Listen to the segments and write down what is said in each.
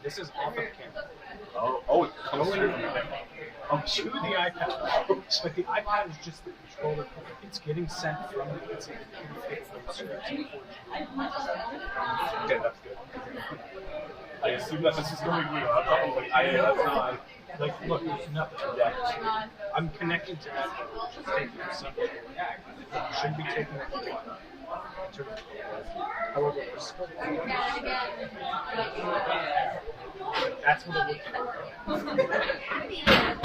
This is off of the camera. Oh, it comes through from the camera. To the iPad. But the iPad is just the controller. It's getting sent from the PC. Okay, that's good. I assume that this is going to be probably. That's not. Like, look, there's nothing. Yeah. I'm connected to that. It's taking some. Shouldn't be taking it for a while. However, we're still. That's what it looks like.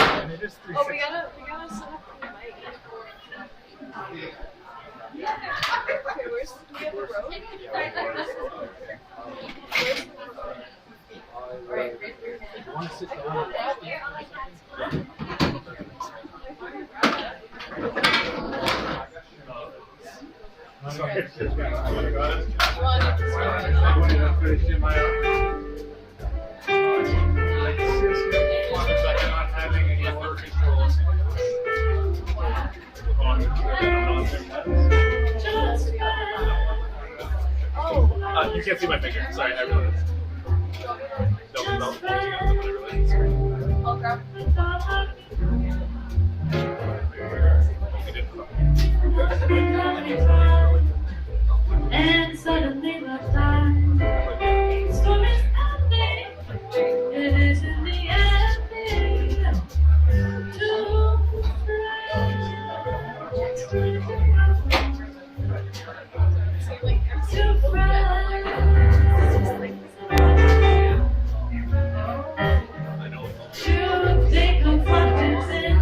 And it is 360. Oh, we gotta set up the mic. Okay, where's do we have a road? Right. You want to sit down? Sorry. You can't see my finger. Sorry, I realized. No, I'll grab and suddenly the time storm is ending. It is in the ending to take confidence in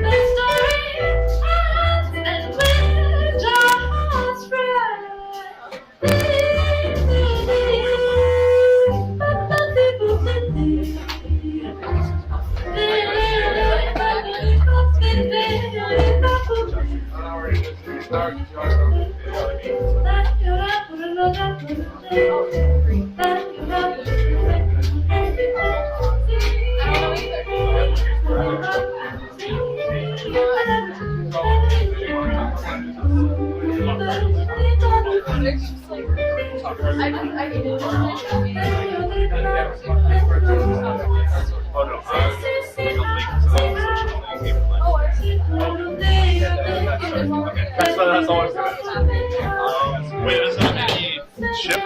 the story ends and with our hearts That's always good. Wait, is there any ship?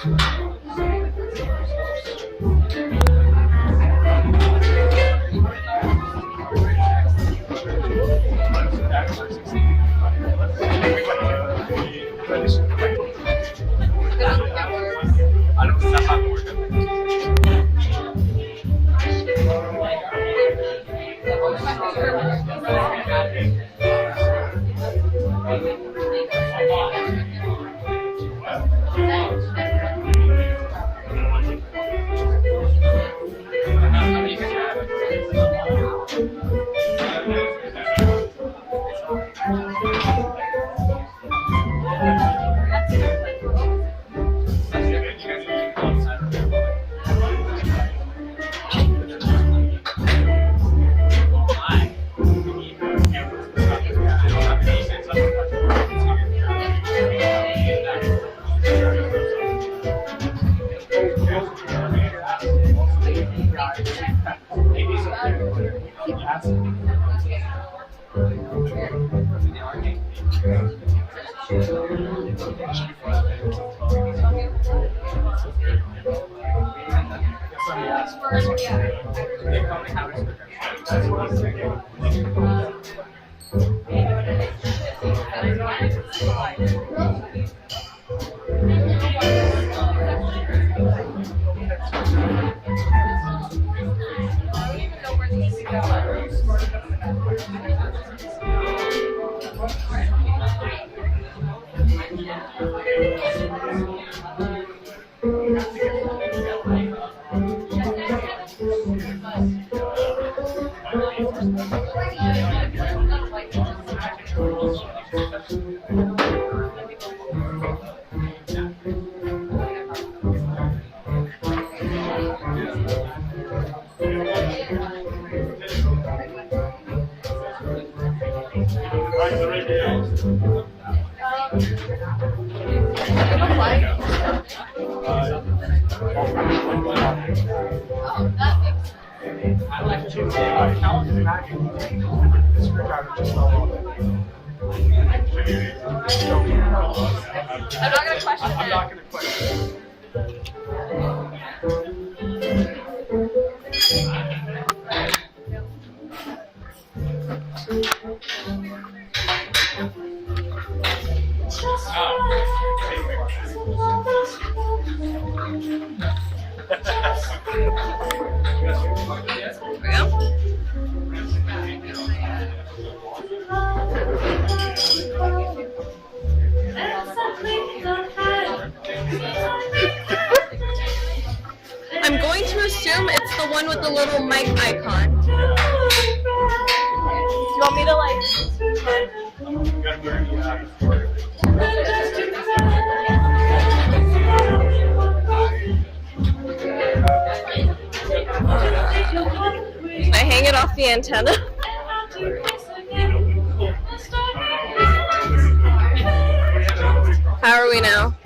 I don't know how to work it. I'm not gonna question I'm it. not gonna question it. I'm going to assume it's the one with the little mic icon. Do you want me to Can I hang it off the antenna? How are we now?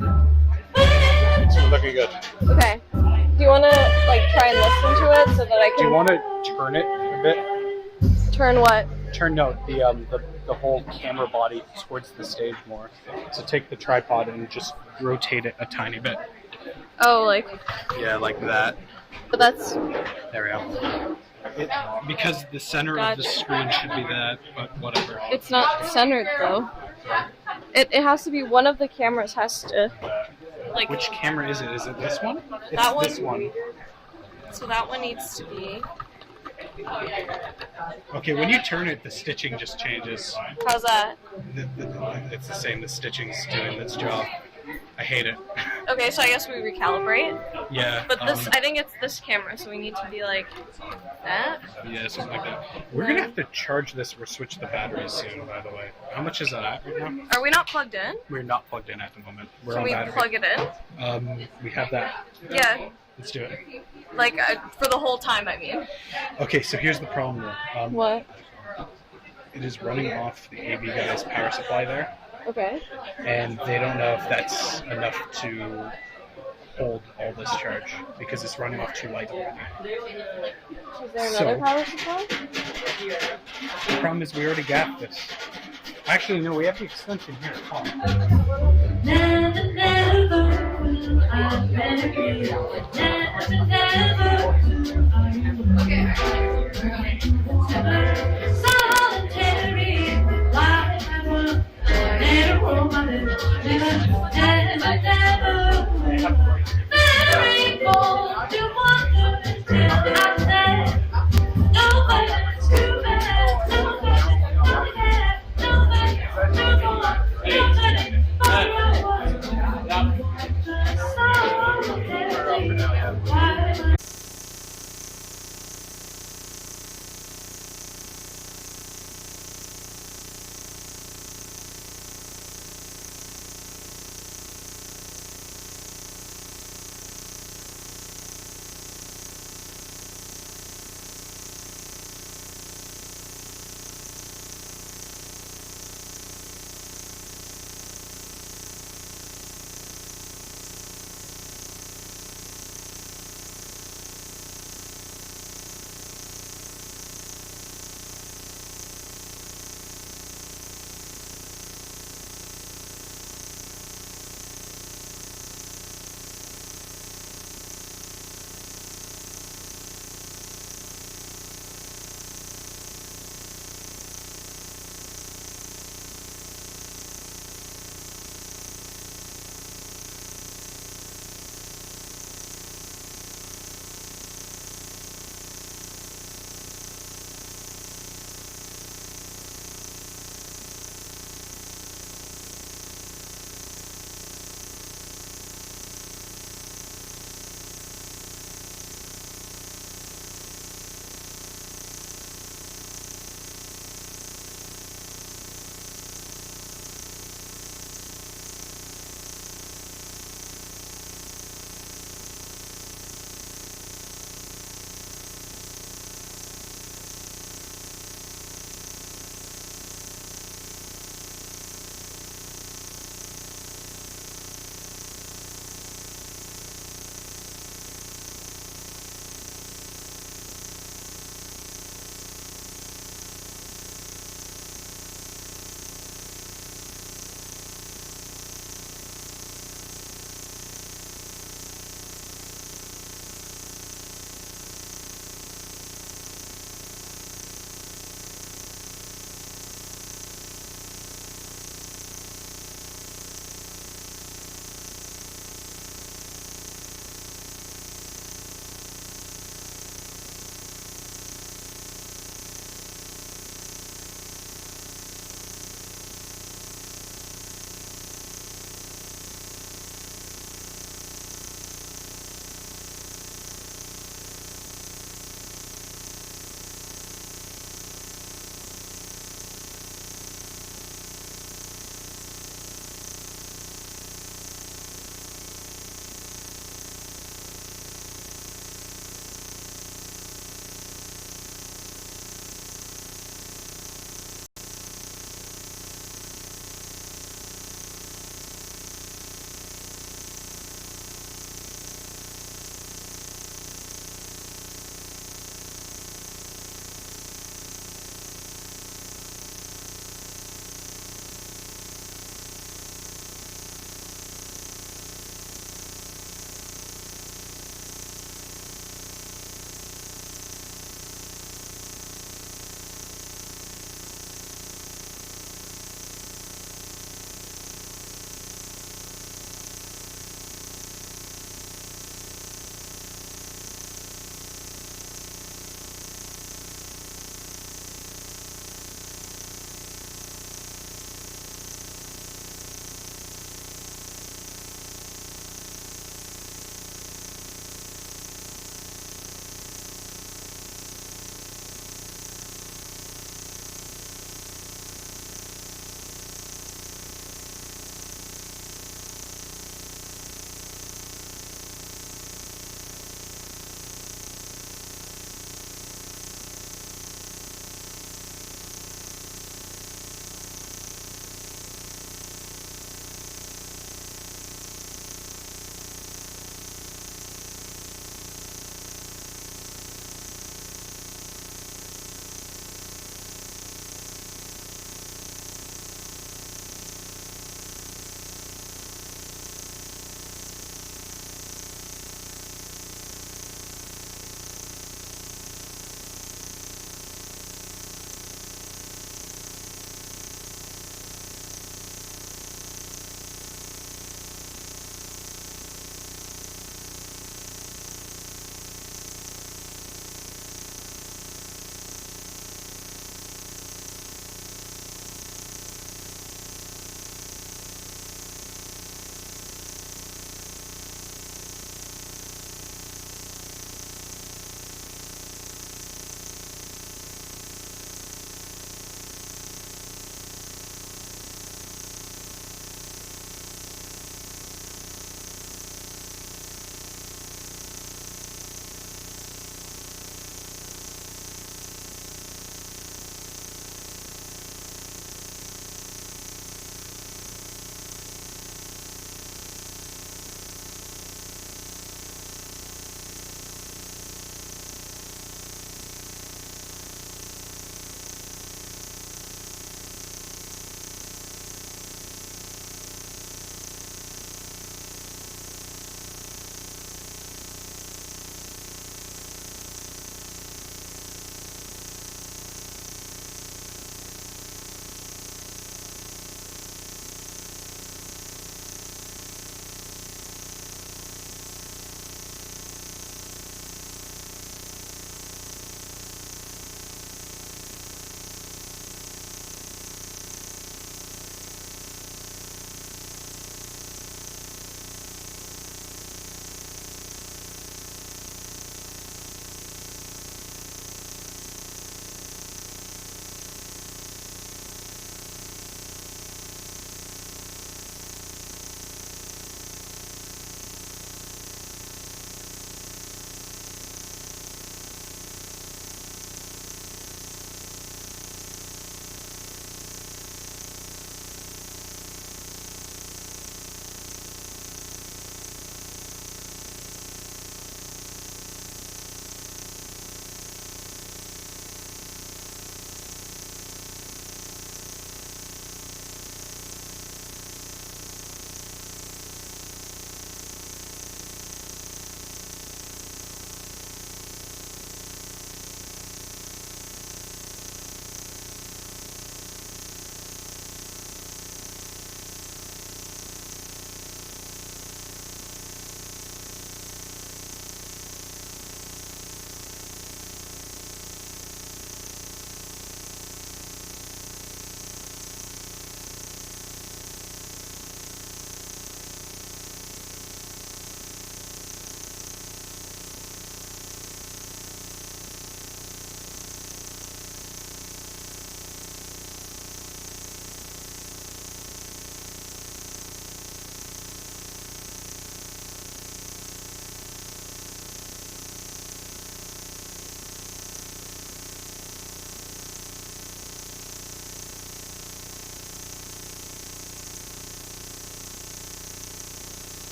Looking good. Okay. Do you want to try and listen to it so that I Do you can want to turn it a bit? turn what? Turn the whole camera body towards the stage more. So take the tripod and just rotate it a tiny bit. Oh, Yeah, like that. but that's There we go. Because the center of the Gotcha. screen should be that, but whatever. it's not centered though. It has to be one of the cameras has to Which camera is it? Is it this one? It's That one? this one. So that one needs to be. Okay, when you turn it, the stitching just changes. How's that? It's the same. The stitching's doing its job. I hate it. Okay, so I guess we recalibrate. Yeah. But I think it's this camera, so we need to be like that. Yeah, something like that. We're gonna have to charge this or switch the batteries soon, by the way. How much is that at right now? Are we not plugged in? We're not plugged in at the moment. We're Can on we battery. plug it in? We have that. Yeah, Let's do it. for the whole time. I mean. Okay, so here's the problem though. What? It is running off the AV guy's power supply there, Okay. and they don't know if that's enough to hold all this charge because it's running off too light already. Is there another So- power supply? The problem is we already got this. Actually, no, we have the extension here. Hold on. Never, never will I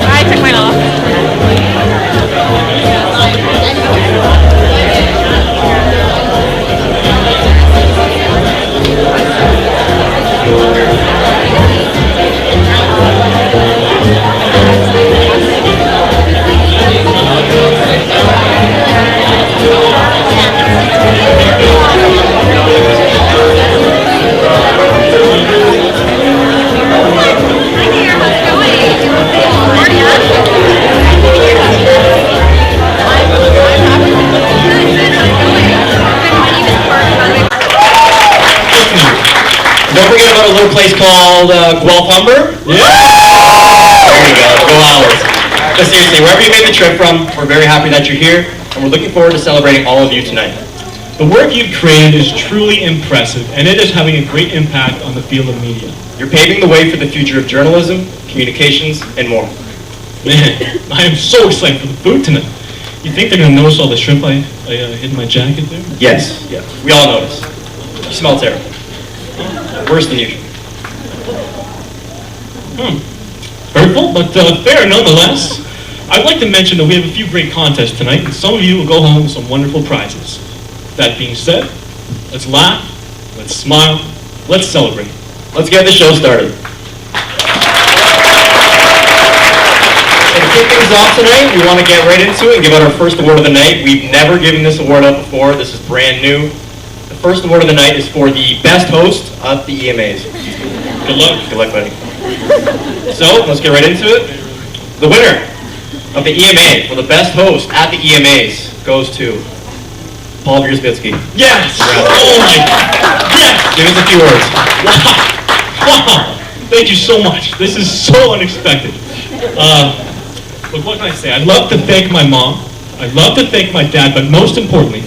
I took mine off. Don't forget about a little place called Guelph Humber. Yeah! There you go, go Owls. But seriously, wherever you made the trip from, we're very happy that you're here, and we're looking forward to celebrating all of you tonight. The work you've created is truly impressive, and it is having a great impact on the field of media. You're paving the way for the future of journalism, communications, and more. Man, I am so excited for the food tonight. You think they're going to notice all the shrimp I hid in my jacket there? Yes, yeah, we all noticed. You smell terrible. Worse than usual. Hurtful, but fair nonetheless. I'd like to mention that we have a few great contests tonight, and some of you will go home with some wonderful prizes. That being said, let's laugh, let's smile, let's celebrate. Let's get the show started. So to kick things off tonight, we want to get right into it and give out our first award of the night. We've never given this award out before. This is brand new. The first award of the night is for the best host at the EMAs. Good luck. Good luck, buddy. So, let's get right into it. The winner of the EMA for the best host at the EMAs goes to Paul Wierzbicki. Yes! Oh my God! Yes! Give us a few words. Wow! Thank you so much. This is so unexpected. Look, what can I say? I'd love to thank my mom. I'd love to thank my dad, but most importantly,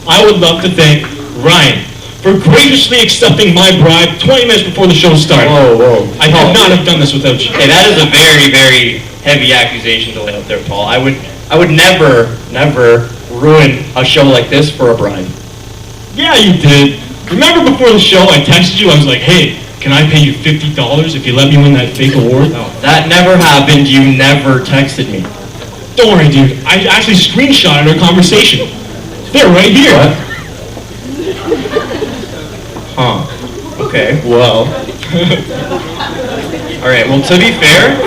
I would love to thank Ryan for graciously accepting my bribe 20 minutes before the show started. Whoa. I could not have done this without you. Hey, that is a very, very heavy accusation to lay out there, Paul. I would never ruin a show like this for a bribe. Yeah, you did. Remember before the show, I texted you, I was like, hey, can I pay you $50 if you let me win that fake award? No, that never happened. You never texted me. Don't worry, dude. I actually screenshotted our conversation. They're right here. What? Huh. Okay, well. Alright, well, to be fair,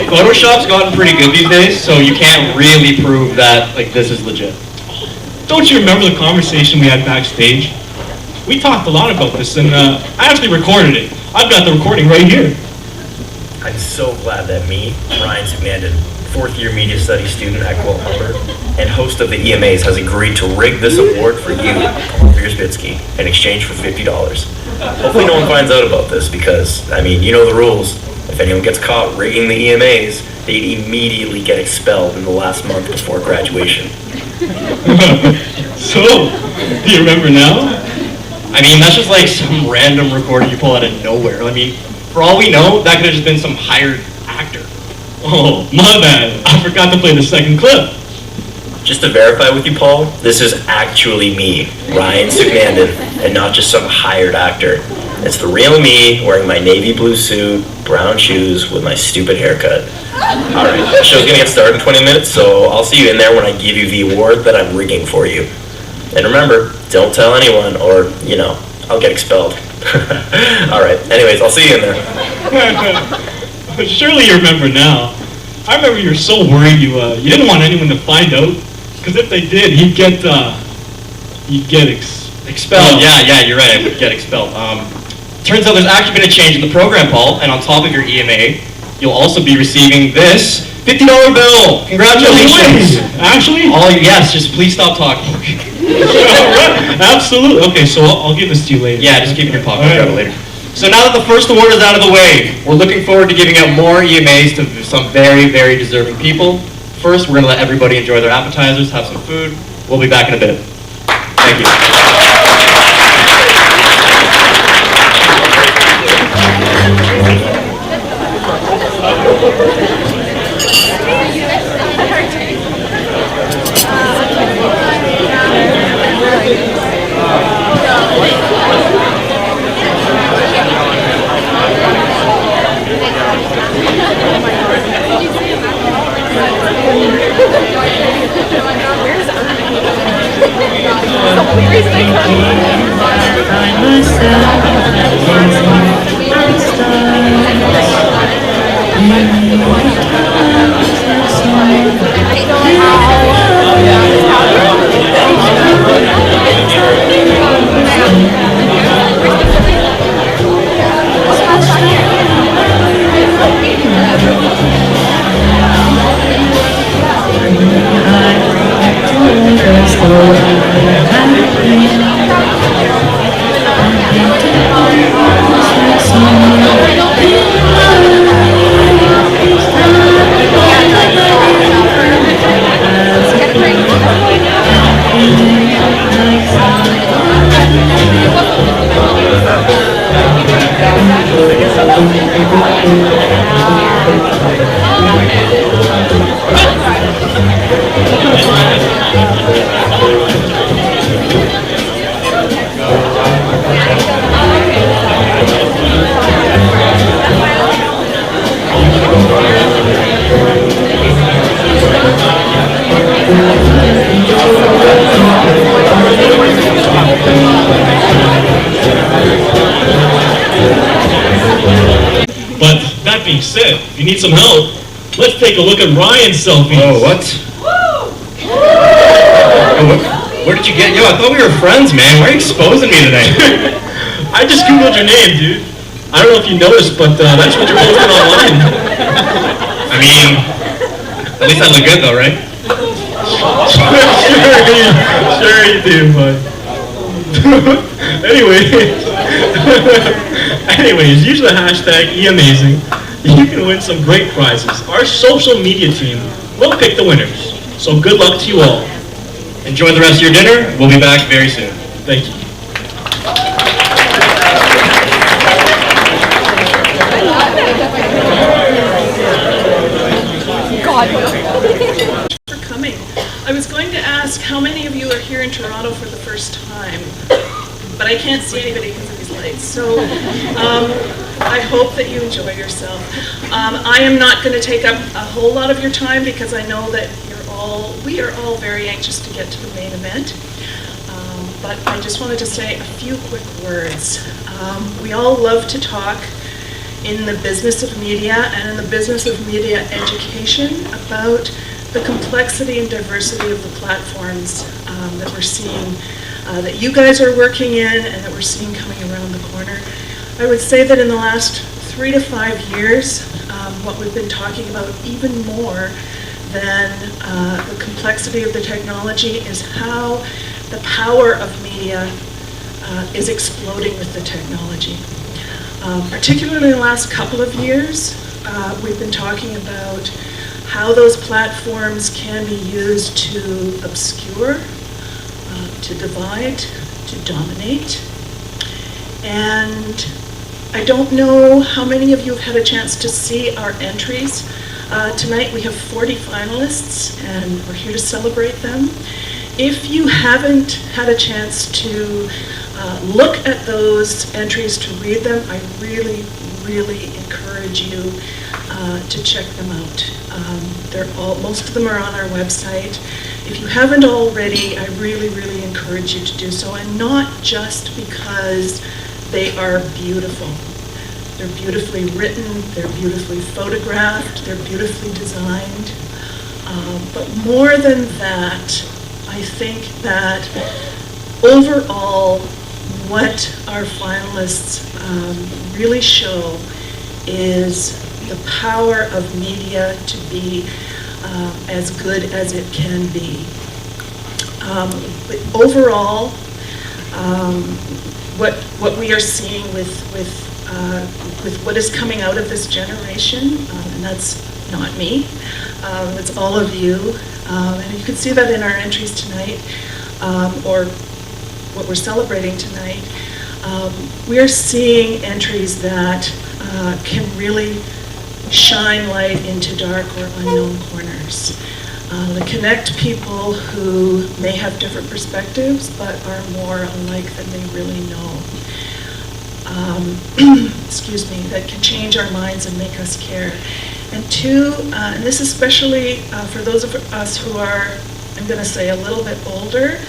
Photoshop's gotten pretty good these days, so you can't really prove that, like, this is legit. Don't you remember the conversation we had backstage? We talked a lot about this, and I actually recorded it. I've got the recording right here. I'm so glad that me, Ryan Sigmandon, fourth-year media studies student at Guelph Humber, and host of the EMAs, has agreed to rig this award for you, Paul Wierzbicki, in exchange for $50. Hopefully no one finds out about this because, I mean, you know the rules. If anyone gets caught rigging the EMAs, they'd immediately get expelled in the last month before graduation. So, do you remember now? I mean, that's just like some random recording you pull out of nowhere. I mean, for all we know, that could have just been some hired actor. Oh, my bad. I forgot to play the second clip. Just to verify with you, Paul, this is actually me, Ryan Sigmandon, and not just some hired actor. It's the real me, wearing my navy blue suit, brown shoes, with my stupid haircut. Alright, the show's gonna get started in 20 minutes, so I'll see you in there when I give you the award that I'm rigging for you. And remember, don't tell anyone, or, you know, I'll get expelled. Alright, anyways, I'll see you in there. Surely you remember now. I remember you were so worried you didn't want anyone to find out, because if they did, you'd get Expelled. Yeah, you're right. I would get expelled. Turns out there's actually been a change in the program, Paul, and on top of your EMA, you'll also be receiving this $50 bill. Congratulations. Actually? Yes, just please stop talking. Absolutely. Okay, so I'll give this to you later. Yeah, just keep it in your pocket. I'll grab it later. So now that the first award is out of the way, we're looking forward to giving out more EMAs to some very, very deserving people. First, we're going to let everybody enjoy their appetizers, have some food. We'll be back in a bit. Thank you. find myself gazing at the stars. But that being said, if you need some help, let's take a look at Ryan's selfies. Oh, what? Where did you get? Yo, I thought we were friends, man. Why are you exposing me today? I just googled your name, dude. I don't know if you noticed, but that's what you're posting online. I mean, at least I look good though, right? Sure you do, bud. Anyways, use the hashtag #eAmazing. You can win some great prizes. Our social media team will pick the winners. So good luck to you all. Enjoy the rest of your dinner. We'll be back very soon. Thank you. For coming. I was going to ask how many of you are here in Toronto for the first time, but I can't see anybody because of these lights. So I hope that you enjoy yourself. I am not going to take up a whole lot of your time because I know that we are all very anxious to get to the main event. But I just wanted to say a few quick words. We all love to talk in the business of media and in the business of media education about the complexity and diversity of the platforms that we're seeing, that you guys are working in and that we're seeing coming around the corner. I would say that in the last 3 to 5 years, what we've been talking about even more than the complexity of the technology is how the power of media is exploding with the technology. Particularly in the last couple of years, we've been talking about how those platforms can be used to obscure, to divide, to dominate. And I don't know how many of you have had a chance to see our entries. Tonight we have 40 finalists and we're here to celebrate them. If you haven't had a chance to look at those entries, to read them, I really, really encourage you to check them out. Most of them are on our website. If you haven't already, I really, really encourage you to do so, and not just because they are beautiful. They're beautifully written, they're beautifully photographed, they're beautifully designed. But more than that, I think that overall, what our finalists really show is the power of media to be as good as it can be. But overall, what we are seeing with what is coming out of this generation, and that's not me, it's all of you, and you can see that in our entries tonight, or what we're celebrating tonight. We are seeing entries that can really shine light into dark or unknown corners. They connect people who may have different perspectives but are more alike than they really know. Excuse me, that can change our minds and make us care. And two, and this is especially for those of us who are, I'm going to say, a little bit older,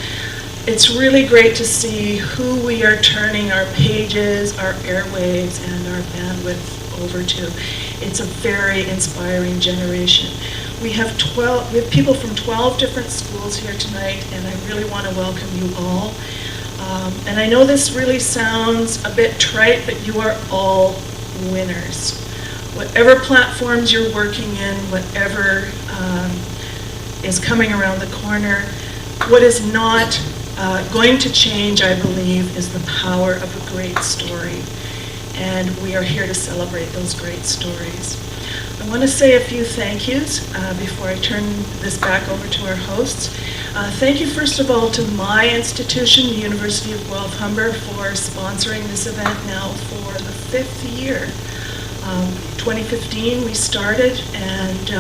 It's really great to see who we are turning our pages, our airwaves, and our bandwidth over to. It's a very inspiring generation. We have people from 12 different schools here tonight, and I really want to welcome you all. And I know this really sounds a bit trite, but you are all winners. Whatever platforms you're working in, whatever is coming around the corner, what is not going to change, I believe, is the power of a great story. And we are here to celebrate those great stories. I want to say a few thank yous before I turn this back over to our hosts. Thank you, first of all, to my institution, the University of Guelph Humber, for sponsoring this event now for the 5th year. 2015 we started, and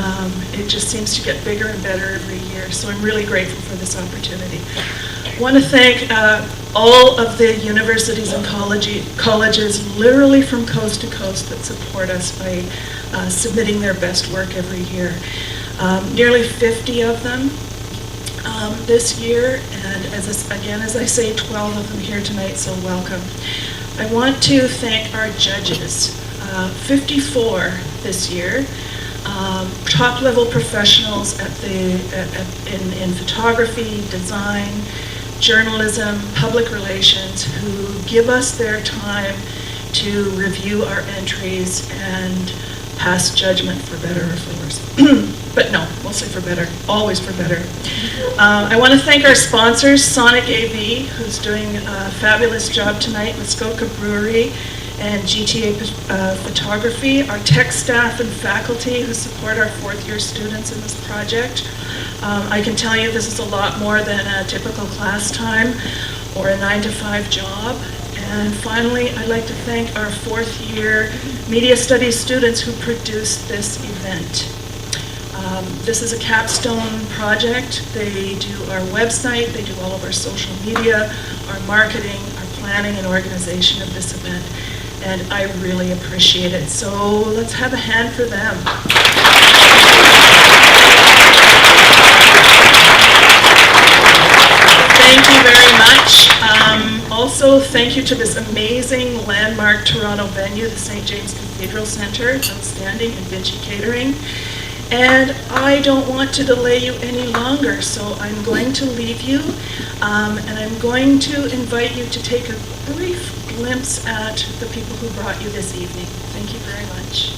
it just seems to get bigger and better every year, so I'm really grateful for this opportunity. I want to thank all of the universities and colleges literally from coast to coast that support us by submitting their best work every year. Nearly 50 of them this year, and as I say, 12 of them here tonight, so welcome. I want to thank our judges, 54 this year, top-level professionals in photography, design, journalism, public relations, who give us their time to review our entries and pass judgment, for better or for worse. But no, we'll say for better, always for better. I want to thank our sponsors, Sonic AV, who's doing a fabulous job tonight, Muskoka Brewery, and GTA Photography, our tech staff and faculty who support our 4th-year students in this project. I can tell you this is a lot more than a typical class time or a 9-to-5 job. And finally, I'd like to thank our 4th-year media studies students who produced this event. This is a capstone project. They do our website, they do all of our social media, our marketing, our planning and organization of this event. And I really appreciate it. So let's have a hand for them. Thank you very much. Also, thank you to this amazing landmark Toronto venue, the St. James Cathedral Centre. It's outstanding, and Vinci Catering. And I don't want to delay you any longer, so I'm going to leave you, and I'm going to invite you to take a brief glimpse at the people who brought you this evening. Thank you very much.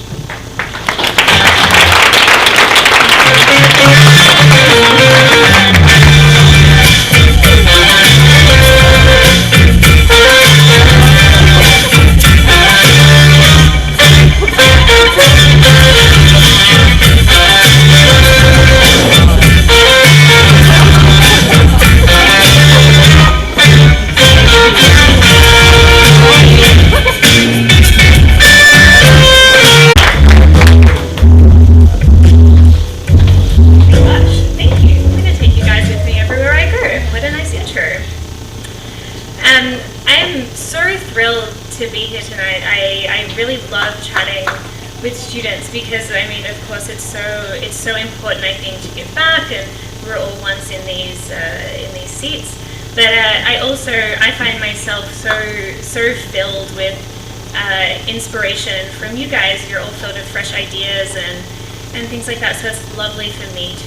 With students, because I mean, of course, it's so important, I think, to give back, and we're all once in these seats. But I find myself so filled with inspiration from you guys. You're all filled with fresh ideas and things like that. So it's lovely for me to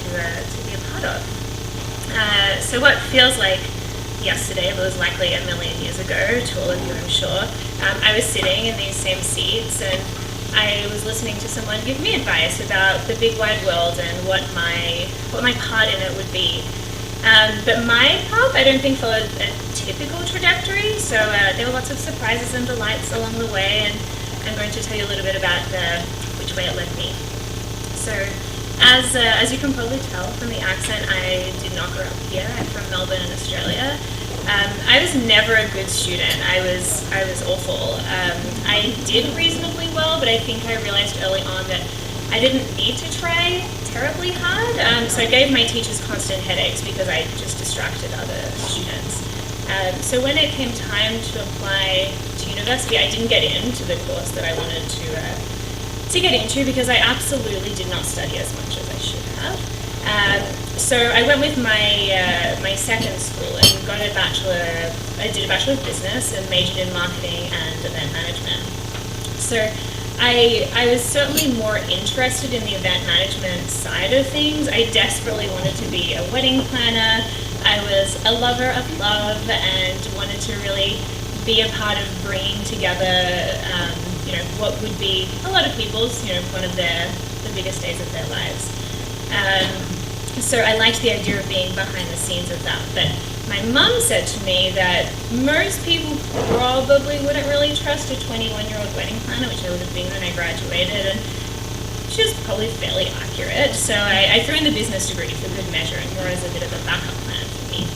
be a part of. So what feels like yesterday, but was likely a million years ago to all of you, I'm sure. I was sitting in these same seats, and I was listening to someone give me advice about the big wide world and what my part in it would be. But my path, I don't think, followed a typical trajectory, so there were lots of surprises and delights along the way, and I'm going to tell you a little bit about which way it led me. So, as you can probably tell from the accent, I did not grow up here. I'm from Melbourne in Australia. I was never a good student. I was awful. I did reasonably well, but I think I realized early on that I didn't need to try terribly hard. So I gave my teachers constant headaches because I just distracted other students. So when it came time to apply to university, I didn't get into the course that I wanted to get into because I absolutely did not study as much as I should have. So I went with my second school and got a bachelor. I did a Bachelor of Business and majored in marketing and event management. So I was certainly more interested in the event management side of things. I desperately wanted to be a wedding planner. I was a lover of love and wanted to really be a part of bringing together, what would be a lot of people's, one of the biggest days of their lives. So I liked the idea of being behind the scenes of that. But my mum said to me that most people probably wouldn't really trust a 21-year-old wedding planner, which I would have been when I graduated, and she was probably fairly accurate. So I threw in the business degree for good measure and more as a bit of a backup plan for me.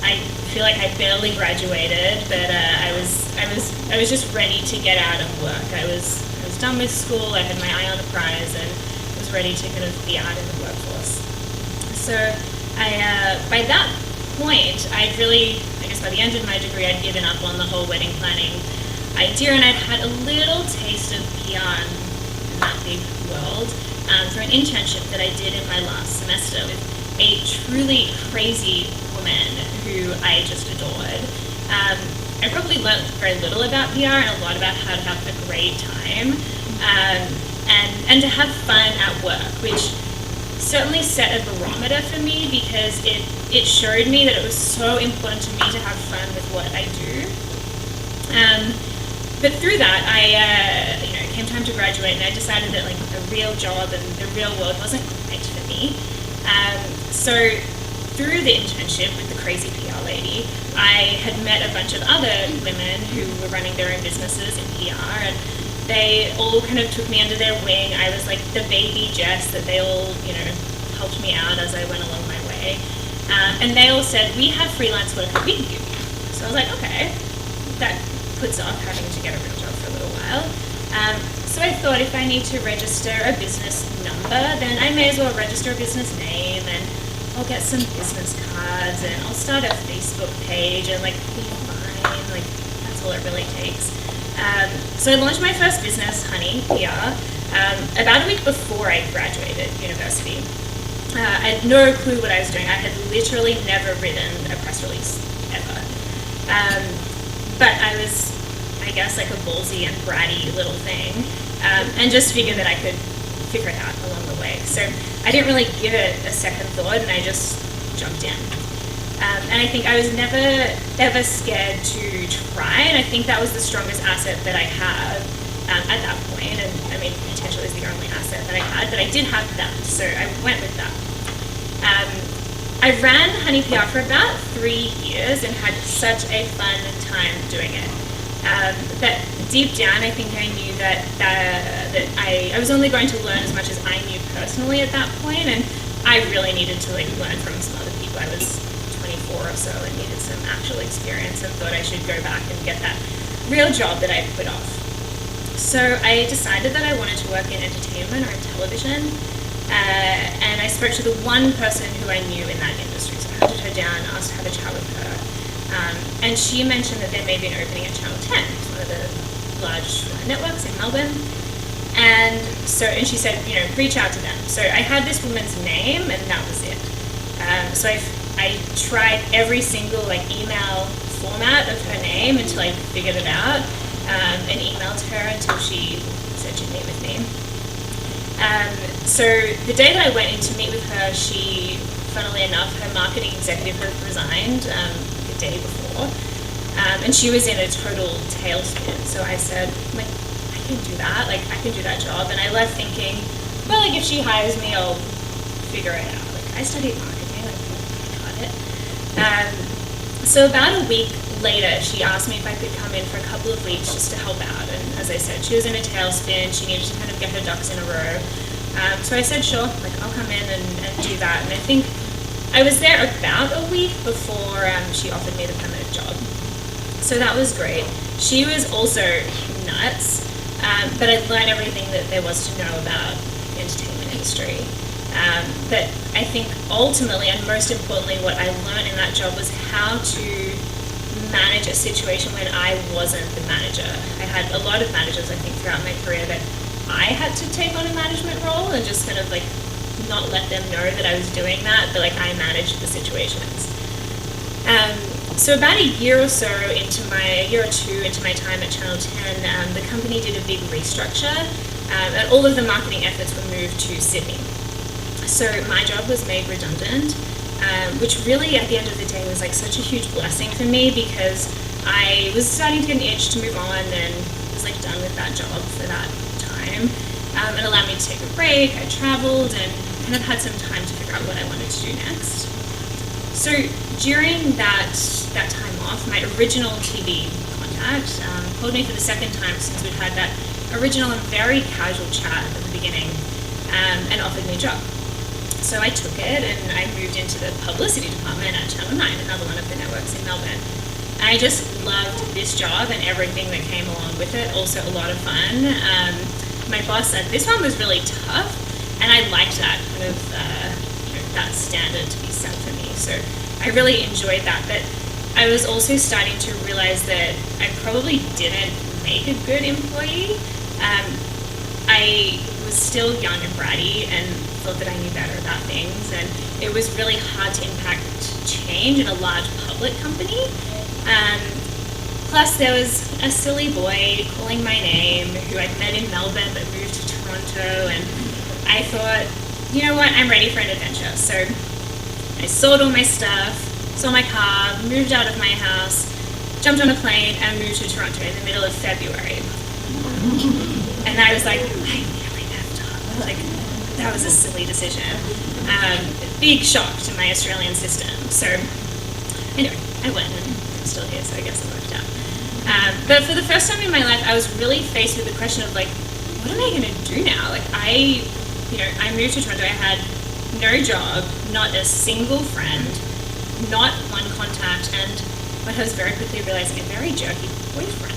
I feel like I barely graduated, but I was just ready to get out and work. I was done with school. I had my eye on the prize and was ready to kind of be out in the workforce. So by that point, I'd really, I guess by the end of my degree, I'd given up on the whole wedding planning idea, and I'd had a little taste of PR in that big world through an internship that I did in my last semester with a truly crazy woman who I just adored. I probably learned very little about PR and a lot about how to have a great time and to have fun at work, which certainly set a barometer for me because it showed me that it was so important to me to have fun with what I do. But through that, it came time to graduate, and I decided that like a real job and the real world wasn't quite for me. So through the internship with the crazy PR lady, I had met a bunch of other women who were running their own businesses in PR, and they all kind of took me under their wing. I was like the baby Jess that they all, helped me out as I went along my way. And they all said, we have freelance work that we can give you. So I was like, okay, that puts off having to get a real job for a little while. So I thought if I need to register a business number, then I may as well register a business name, and I'll get some business cards, and I'll start a Facebook page, and like be fine. Like that's all it really takes. So I launched my first business, Honey PR, about a week before I graduated university. I had no clue what I was doing. I had literally never written a press release ever. But I was, I guess, like a ballsy and bratty little thing, and just figured that I could figure it out along the way. So I didn't really give it a second thought, and I just jumped in. And I think I was never, ever scared to try, and I think that was the strongest asset that I had at that point, and I mean, potentially is the only asset that I had, but I did have that, so I went with that. I ran Honey PR for about 3 years and had such a fun time doing it. But deep down, I think I knew that I was only going to learn as much as I knew personally at that point, and I really needed to like learn from some other people. I was 24 or so and needed some actual experience, and thought I should go back and get that real job that I put off. So I decided that I wanted to work in entertainment or in television, and I spoke to the one person who I knew in that industry. So I hunted her down, asked to have a chat with her, and she mentioned that there may be an opening at Channel 10, one of the large networks in Melbourne. And she said, reach out to them. So I had this woman's name, and that was it. So I tried every single email format of her name until I figured it out, and emailed her until she said she'd meet with me. So the day that I went in to meet with her, she, funnily enough, her marketing executive had resigned the day before, and she was in a total tailspin. So I said, I can do that, I can do that job. And I left thinking, well, if she hires me, I'll figure it out. I studied marketing, I got it. So about a week later, she asked me if I could come in for a couple of weeks just to help out. And as I said, she was in a tailspin. She needed to kind of get her ducks in a row. So I said, sure, I'll come in and do that. And I think I was there about a week before she offered me the permanent job. So that was great. She was also nuts, but I'd learned everything that there was to know about the entertainment industry. But I think ultimately, and most importantly, what I learned in that job was how to manage a situation when I wasn't the manager. I had a lot of managers, I think, throughout my career that I had to take on a management role and just kind of not let them know that I was doing that, but like I managed the situations. So about a year or two into my time at Channel 10, the company did a big restructure, and all of the marketing efforts were moved to Sydney. So my job was made redundant, which really at the end of the day was like such a huge blessing for me, because I was starting to get an itch to move on and was like done with that job for that time. It allowed me to take a break. I traveled and kind of had some time to figure out what I wanted to do next. So during that time off, my original TV contact called me for the second time since we'd had that original and very casual chat at the beginning, and offered me a job. So I took it and I moved into the publicity department at Channel 9, another one of the networks in Melbourne. And I just loved this job and everything that came along with it, also a lot of fun. My boss said this one was really tough, and I liked that kind of that standard to be set for me. So I really enjoyed that, but I was also starting to realize that I probably didn't make a good employee. I was still young and bratty and thought that I knew better about things, and it was really hard to impact change in a large public company. Plus there was a silly boy calling my name who I'd met in Melbourne but moved to Toronto, and I thought, you know what, I'm ready for an adventure. So I sold all my stuff, sold my car, moved out of my house, jumped on a plane and moved to Toronto in the middle of February. And I was like, I nearly effed up. Like, that was a silly decision. Big shock to my Australian system. So anyway, I went and I'm still here, so I guess it worked out. But for the first time in my life, I was really faced with the question of like, what am I going to do now? Like I moved to Toronto, I had no job, not a single friend, not one contact, and what I was very quickly realizing, a very jerky boyfriend.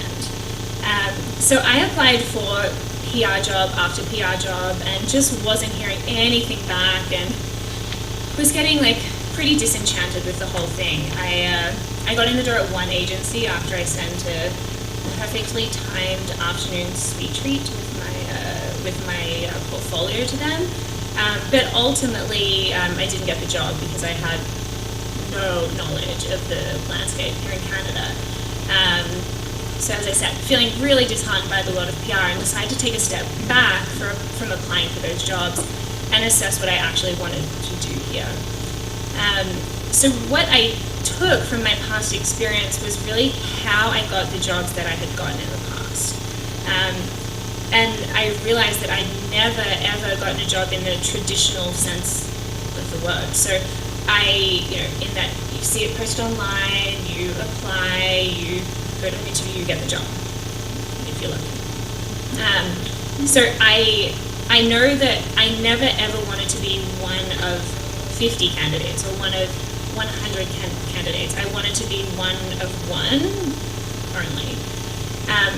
So I applied for PR job after PR job and just wasn't hearing anything back, and was getting like pretty disenchanted with the whole thing. I got in the door at one agency after I sent a perfectly timed afternoon sweet treat with my portfolio to them, but ultimately I didn't get the job because I had no knowledge of the landscape here in Canada. So as I said, feeling really disheartened by the lot of PR, and decided to take a step back from applying for those jobs and assess what I actually wanted to do here. So what I took from my past experience was really how I got the jobs that I had gotten in the past. And I realized that I'd never ever gotten a job in the traditional sense of the word. So in that you see it posted online, you apply, you go to an interview, you get the job, if you're lucky. So I know that I never ever wanted to be one of 50 candidates or one of 100 candidates. I wanted to be one of one only.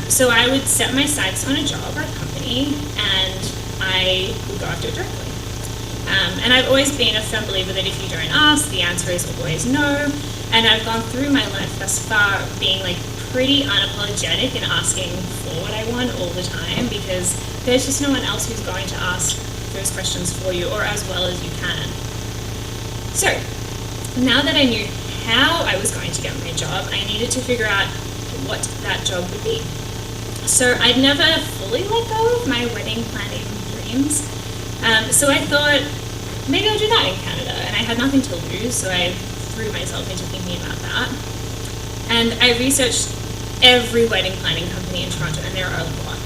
So I would set my sights on a job or a company, and I would go after it directly. And I've always been a firm believer that if you don't ask, the answer is always no. And I've gone through my life thus far being like pretty unapologetic in asking for what I want all the time, because there's just no one else who's going to ask those questions for you or as well as you can. So now that I knew how I was going to get my job, I needed to figure out what that job would be. So I'd never fully let go of my wedding planning dreams. So I thought, maybe I'll do that in Canada. And I had nothing to lose, so I threw myself into thinking about that. And I researched every wedding planning company in Toronto, and there are a lot.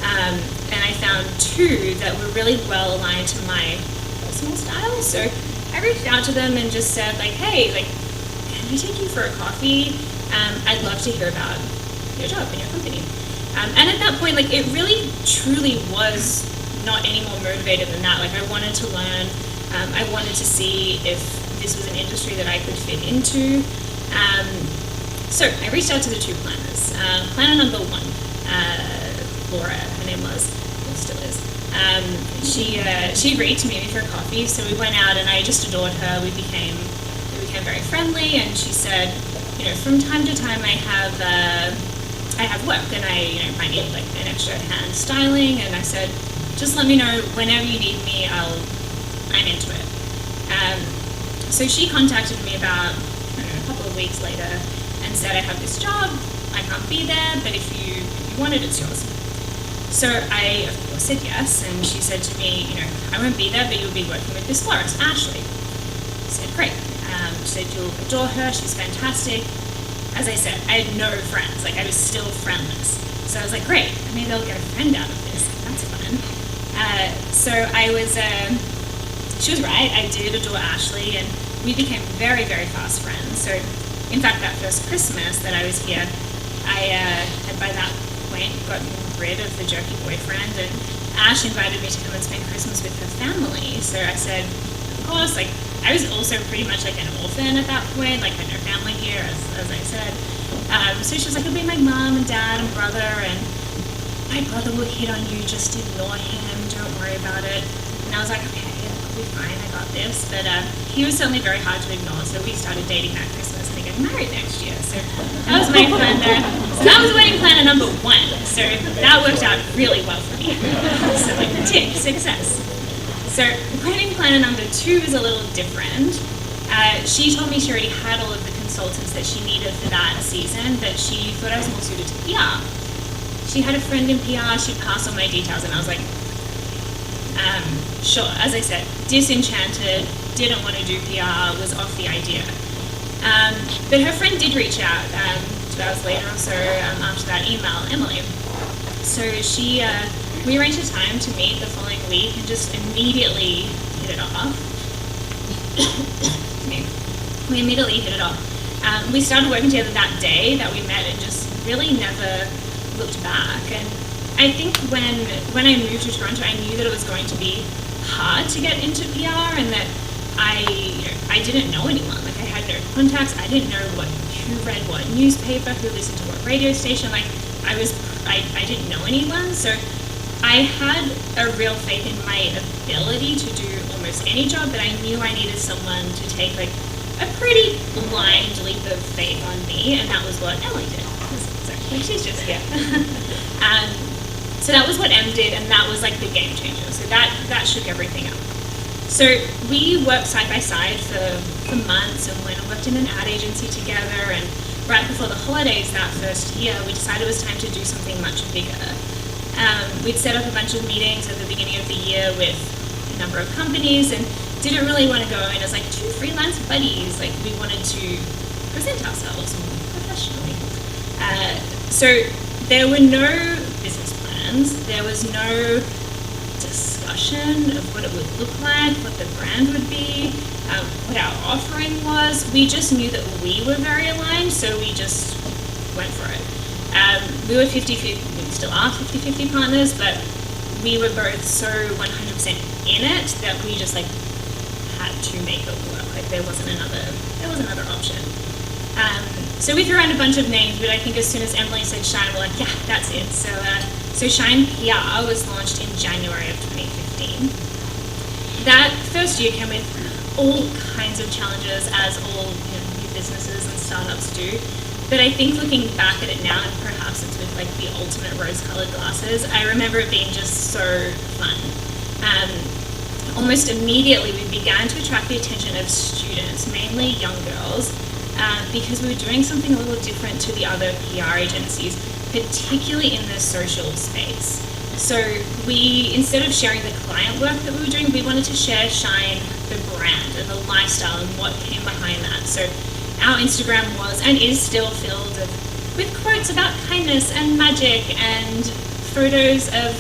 And I found two that were really well aligned to my personal style. So I reached out to them and just said, like, hey, like, can I take you for a coffee? I'd love to hear about your job and your company. And at that point, like, it really truly was not any more motivated than that. Like, I wanted to learn. I wanted to see if this was an industry that I could fit into. So I reached out to the two planners. Planner number one, Laura, her name was, or still is. She agreed to meet me for a coffee, so we went out and I just adored her. We became very friendly, and she said, from time to time I have work, and I need like an extra hand styling, and I said, just let me know whenever you need me. I'm So she contacted me about, I don't know, a couple of weeks later and said, I have this job, I can't be there, but if you want it, it's yours. So I, of course, said yes, and she said to me, you know, I won't be there, but you'll be working with this florist, Ashley. I said, great. She said, you'll adore her, she's fantastic. As I said, I had no friends, like I was still friendless. So I was like, great, maybe I'll get a friend out of this, that's fun. So I was, she was right, I did adore Ashley, and we became very, very fast friends. So in fact, that first Christmas that I was here, I had by that point gotten rid of the jerky boyfriend, and Ash invited me to come and spend Christmas with her family. So I said, of course, like I was also pretty much like an orphan at that point, like I had no family here, as I said. So she was like, it'll be my mom and dad and brother, and my brother will hit on you, just ignore him, don't worry about it. And I was like, okay, I'll be fine, I got this. But he was certainly very hard to ignore, so we started dating that Christmas and getting married next year. So that was my plan there. So that was wedding planner number 1. So that worked out really well for me. So like, tick, success. So wedding planner number 2 is a little different. She told me she already had all of the consultants that she needed for that season, but she thought I was more suited to PR. She had a friend in PR, she'd pass on my details, and I was like, sure. As I said, disenchanted, didn't want to do PR, was off the idea. But her friend did reach out 2 hours later or so after that email, Emily. So we arranged a time to meet the following week and just immediately hit it off. We immediately hit it off. We started working together that day that we met and just really never looked back. And I think when I moved to Toronto, I knew that it was going to be hard to get into PR, and that I didn't know anyone. Like I had no contacts. I didn't know who read what newspaper, who listened to what radio station. Like I didn't know anyone. So I had a real faith in my ability to do almost any job, but I knew I needed someone to take like a pretty blind leap of faith on me, and that was what Emily did. So she's just here. So that was what Em did, and that was like the game changer. So that shook everything up. So we worked side by side for months, and went and worked in an ad agency together. And right before the holidays that first year, we decided it was time to do something much bigger. We'd set up a bunch of meetings at the beginning of the year with a number of companies, and didn't really want to go in as like 2 freelance buddies. Like we wanted to present ourselves more professionally. So there were no business plans. There was no discussion of what it would look like, what the brand would be, what our offering was. We just knew that we were very aligned, so we just went for it. We were 50-50, we still are 50-50 partners, but we were both so 100% in it that we just like had to make it work. Like there wasn't another option. So we threw around a bunch of names, but I think as soon as Emily said Shine, we're like, yeah, that's it. So Shine PR was launched in January of 2015. That first year came with all kinds of challenges, as all new businesses and startups do. But I think looking back at it now, and perhaps it's with like the ultimate rose-colored glasses, I remember it being just so fun. Almost immediately, we began to attract the attention of students, mainly young girls, because we were doing something a little different to the other PR agencies, particularly in the social space. So we, instead of sharing the client work that we were doing, we wanted to share Shine, the brand, and the lifestyle, and what came behind that. So our Instagram was, and is still, filled with quotes about kindness and magic, and photos of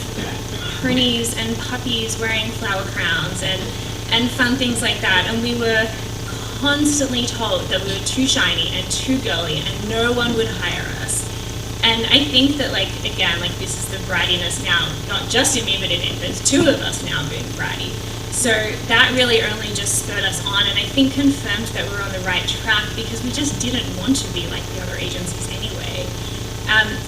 ponies and puppies wearing flower crowns, and fun things like that. And we were constantly told that we were too shiny and too girly, and no one would hire us. And I think that, like, again, like, this is the brattiness now, not just in me, but in it. There's 2 of us now being bratty. So that really only just spurred us on, and I think confirmed that we're on the right track, because we just didn't want to be like the other agencies anyway.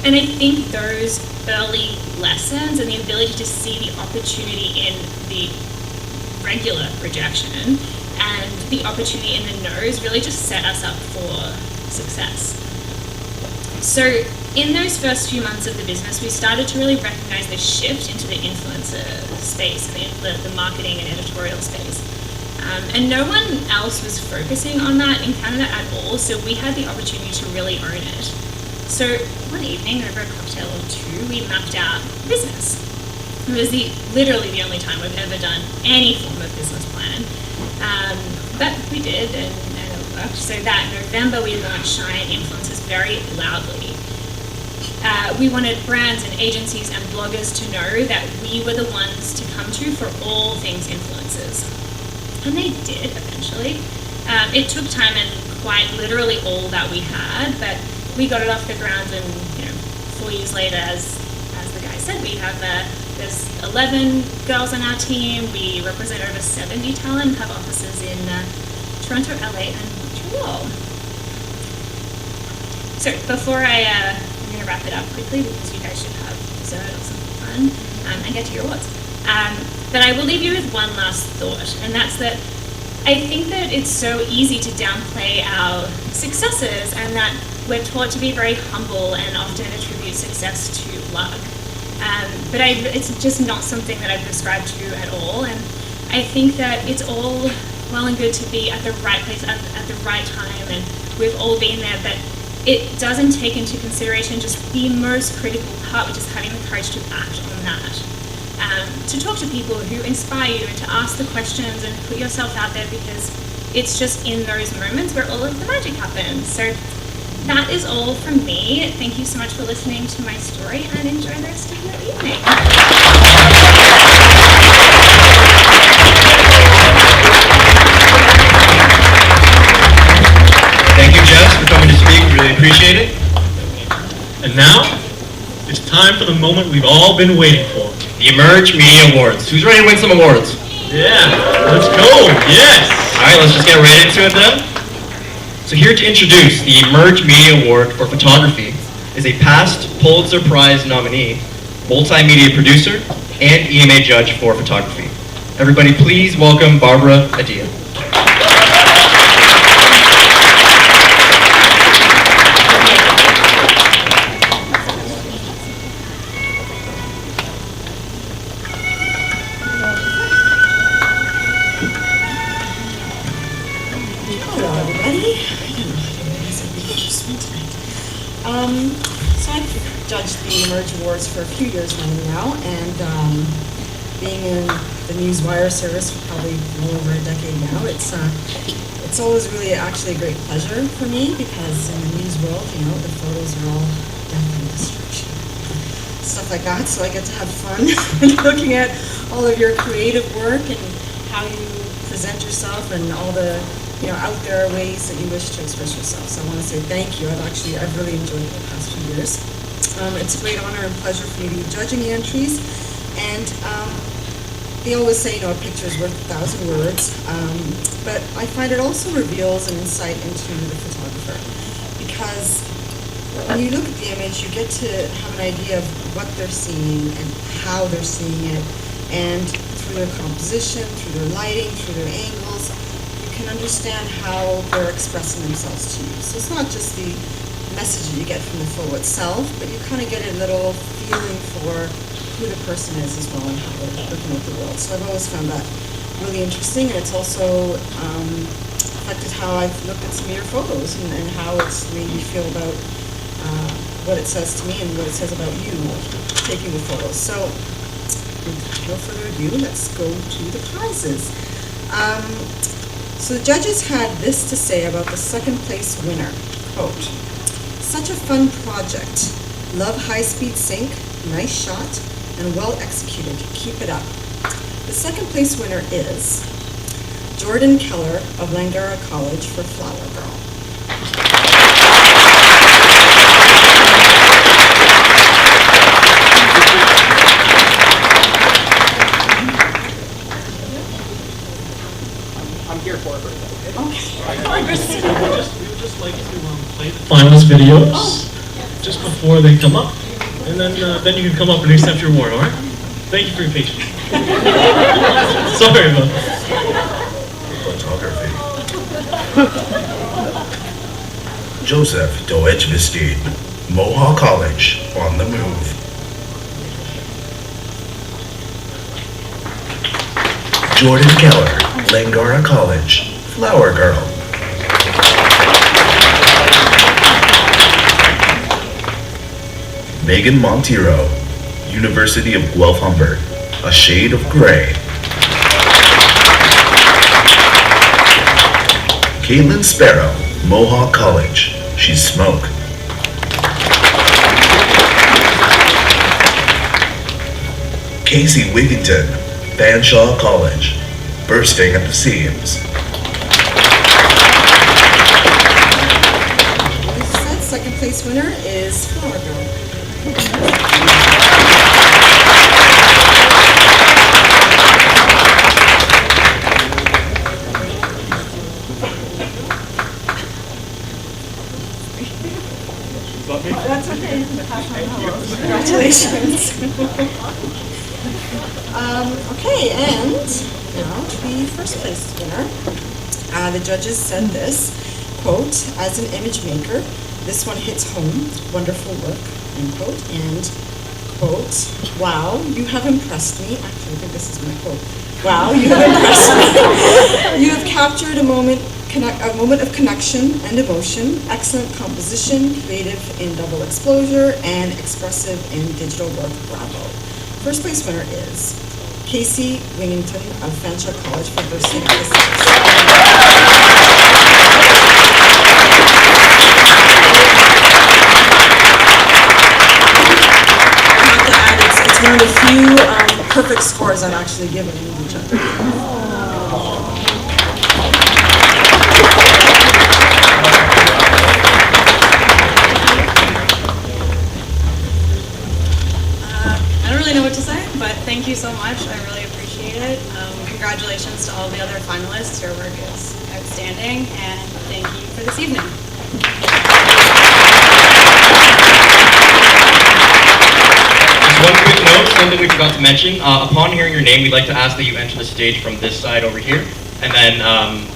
And I think those early lessons and the ability to see the opportunity in the regular rejection and the opportunity in the no's really just set us up for success. So in those first few months of the business, we started to really recognize the shift into the influencer space, the marketing and editorial space. And no one else was focusing on that in Canada at all, so we had the opportunity to really own it. So one evening, over a cocktail or two, we mapped out business. It was literally the only time we've ever done any form of business plan. But we did, and it worked. So that November, we launched Shine Influencers very loudly. We wanted brands and agencies and bloggers to know that we were the ones to come to for all things influencers. And they did eventually. It took time and quite literally all that we had, but we got it off the ground, and 4 years later, as the guy said, we have there's 11 girls on our team. We represent over 70 talent, have offices in Toronto, LA, and Montreal. So before I'm going to wrap it up quickly because you guys should have dessert or something fun and get to your awards. But I will leave you with one last thought, and that's that I think that it's so easy to downplay our successes, and that we're taught to be very humble and often attribute success to luck. But it's just not something that I prescribe to at all, and I think that it's all well and good to be at the right place at the right time, and we've all been there, but it doesn't take into consideration just the most critical part, which is having the courage to act on that. To talk to people who inspire you, and to ask the questions and put yourself out there, because it's just in those moments where all of the magic happens. So that is all from me. Thank you so much for listening to my story, and enjoy the rest of your evening. Thank you, Jess, for coming to speak. Really appreciate it. And now, it's time for the moment we've all been waiting for. The Emerge Media Awards. Who's ready to win some awards? Yeah, let's go. Yes. All right, let's just get right into it then. So here to introduce the Emerge Media Award for Photography is a past Pulitzer Prize nominee, multimedia producer, and EMA judge for photography. Everybody please welcome Barbara Adia. So I've judged the Emerge Awards for a few years now, and being in the Newswire service for probably well over a decade now, it's always really actually a great pleasure for me, because in the news world, the photos are all death and destruction, stuff like that. So I get to have fun looking at all of your creative work and how you present yourself, and all the out there ways that you wish to express yourself. So I want to say thank you. I've really enjoyed it the past few years. It's a great honor and pleasure for me to be judging the entries. And they always say, a picture is worth 1,000 words. But I find it also reveals an insight into the photographer. Because when you look at the image, you get to have an idea of what they're seeing and how they're seeing it. And through their composition, through their lighting, through their angles, can understand how they're expressing themselves to you. So it's not just the message that you get from the photo itself, but you kind of get a little feeling for who the person is as well, and how they're looking at the world. So I've always found that really interesting, and it's also affected how I've looked at some of your photos, and how it's made me feel about what it says to me and what it says about you taking the photos. So no further ado, let's go to the prizes. So the judges had this to say about the second place winner, quote, "Such a fun project. Love high-speed sync, nice shot, and well executed. Keep it up." The second place winner is Jordan Keller of Langara College for Flower Girl. We would just like to play the finalist videos just before they come up, and then you can come up and accept your award. All right? Thank you for your patience. Sorry about that. Photography. Joseph Doedge-Vestine, Mohawk College, on the move. Jordan Keller, Langara College, Flower Girl. Megan Montero, University of Guelph-Humber, A Shade of Gray. Caitlin Sparrow, Mohawk College, She's Smoke. Casey Wigington, Fanshawe College, Bursting at the Seams. As I said, second place winner is Flower Girl. That's okay. Congratulations. Okay, and now the first place winner. The judges said this, quote, as an image maker, this one hits home, wonderful work, end quote, and quote, wow, you have impressed me. Actually, I think this is my quote. Wow, you have impressed me. You have captured a moment of connection and emotion, excellent composition, creative in double exposure, and expressive in digital work. Bravo. First place winner is Casey Wingington of Fanshawe College for Bursting at the Seams. I have to add, it's one of the few perfect scores I've actually given each other. I don't really know what to say, but thank you so much. I really appreciate it. Congratulations to all the other finalists. Your work is outstanding, and thank you for this evening. Just one quick note, something we forgot to mention. Upon hearing your name, we'd like to ask that you enter the stage from this side over here. And then,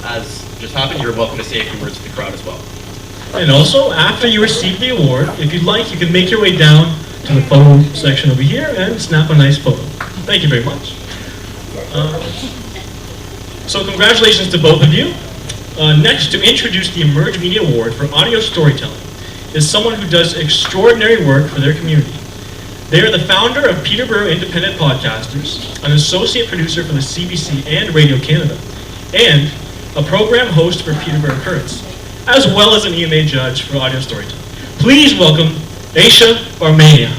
as just happened, you're welcome to say a few words to the crowd as well. And also, after you receive the award, if you'd like, you can make your way down to the photo section over here and snap a nice photo. Thank you very much. So congratulations to both of you. Next, to introduce the Emerge Media Award for Audio Storytelling is someone who does extraordinary work for their community. They are the founder of Peterborough Independent Podcasters, an associate producer for the CBC and Radio Canada, and a program host for Peterborough Currents, as well as an EMA judge for audio storytelling. Please welcome Aisha Armenia.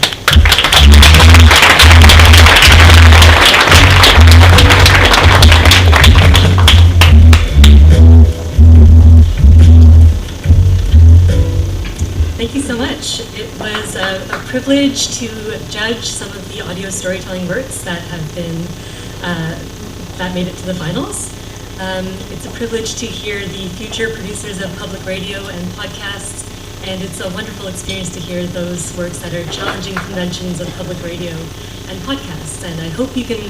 Thank you so much. It was a privilege to judge some of the audio storytelling works that have been, that made it to the finals. It's a privilege to hear the future producers of public radio and podcasts, and it's a wonderful experience to hear those works that are challenging conventions of public radio and podcasts. And I hope you can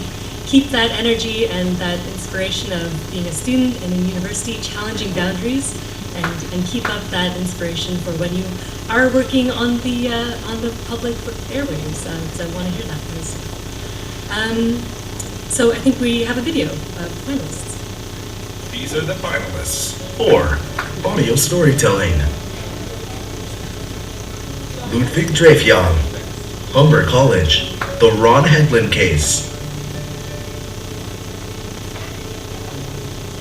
keep that energy and that inspiration of being a student in a university, challenging boundaries, and keep up that inspiration for when you are working on the public airwaves. So I want to hear that voice. So I think we have a video of finalists. These are the finalists for audio storytelling. Ludwig Dreyfjall, Humber College, The Ron Hedlund Case.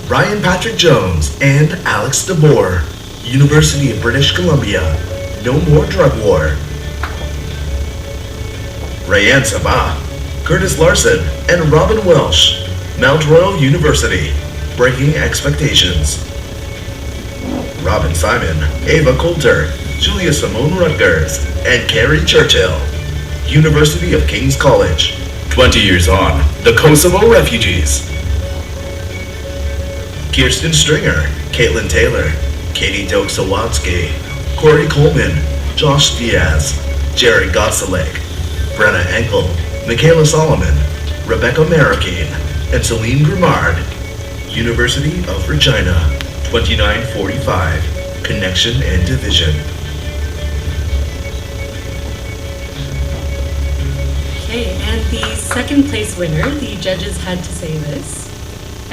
Ryan Patrick Jones and Alex DeBoer, University of British Columbia, No More Drug War. Rayanne Sabah, Curtis Larson, and Robin Welsh, Mount Royal University, Breaking Expectations. Robin Simon, Ava Coulter, Julia Simone Rutgers, and Carrie Churchill, University of King's College. 20 years on, the Kosovo refugees. Kirsten Stringer, Caitlin Taylor, Katie Doak-Sawatsky, Corey Coleman, Josh Diaz, Jared Gotzelek, Brenna Enkel, Michaela Solomon, Rebecca Marroquin, and Celine Grimard, University of Regina, 2945, Connection and Division. Okay, and the second place winner, the judges had to say this.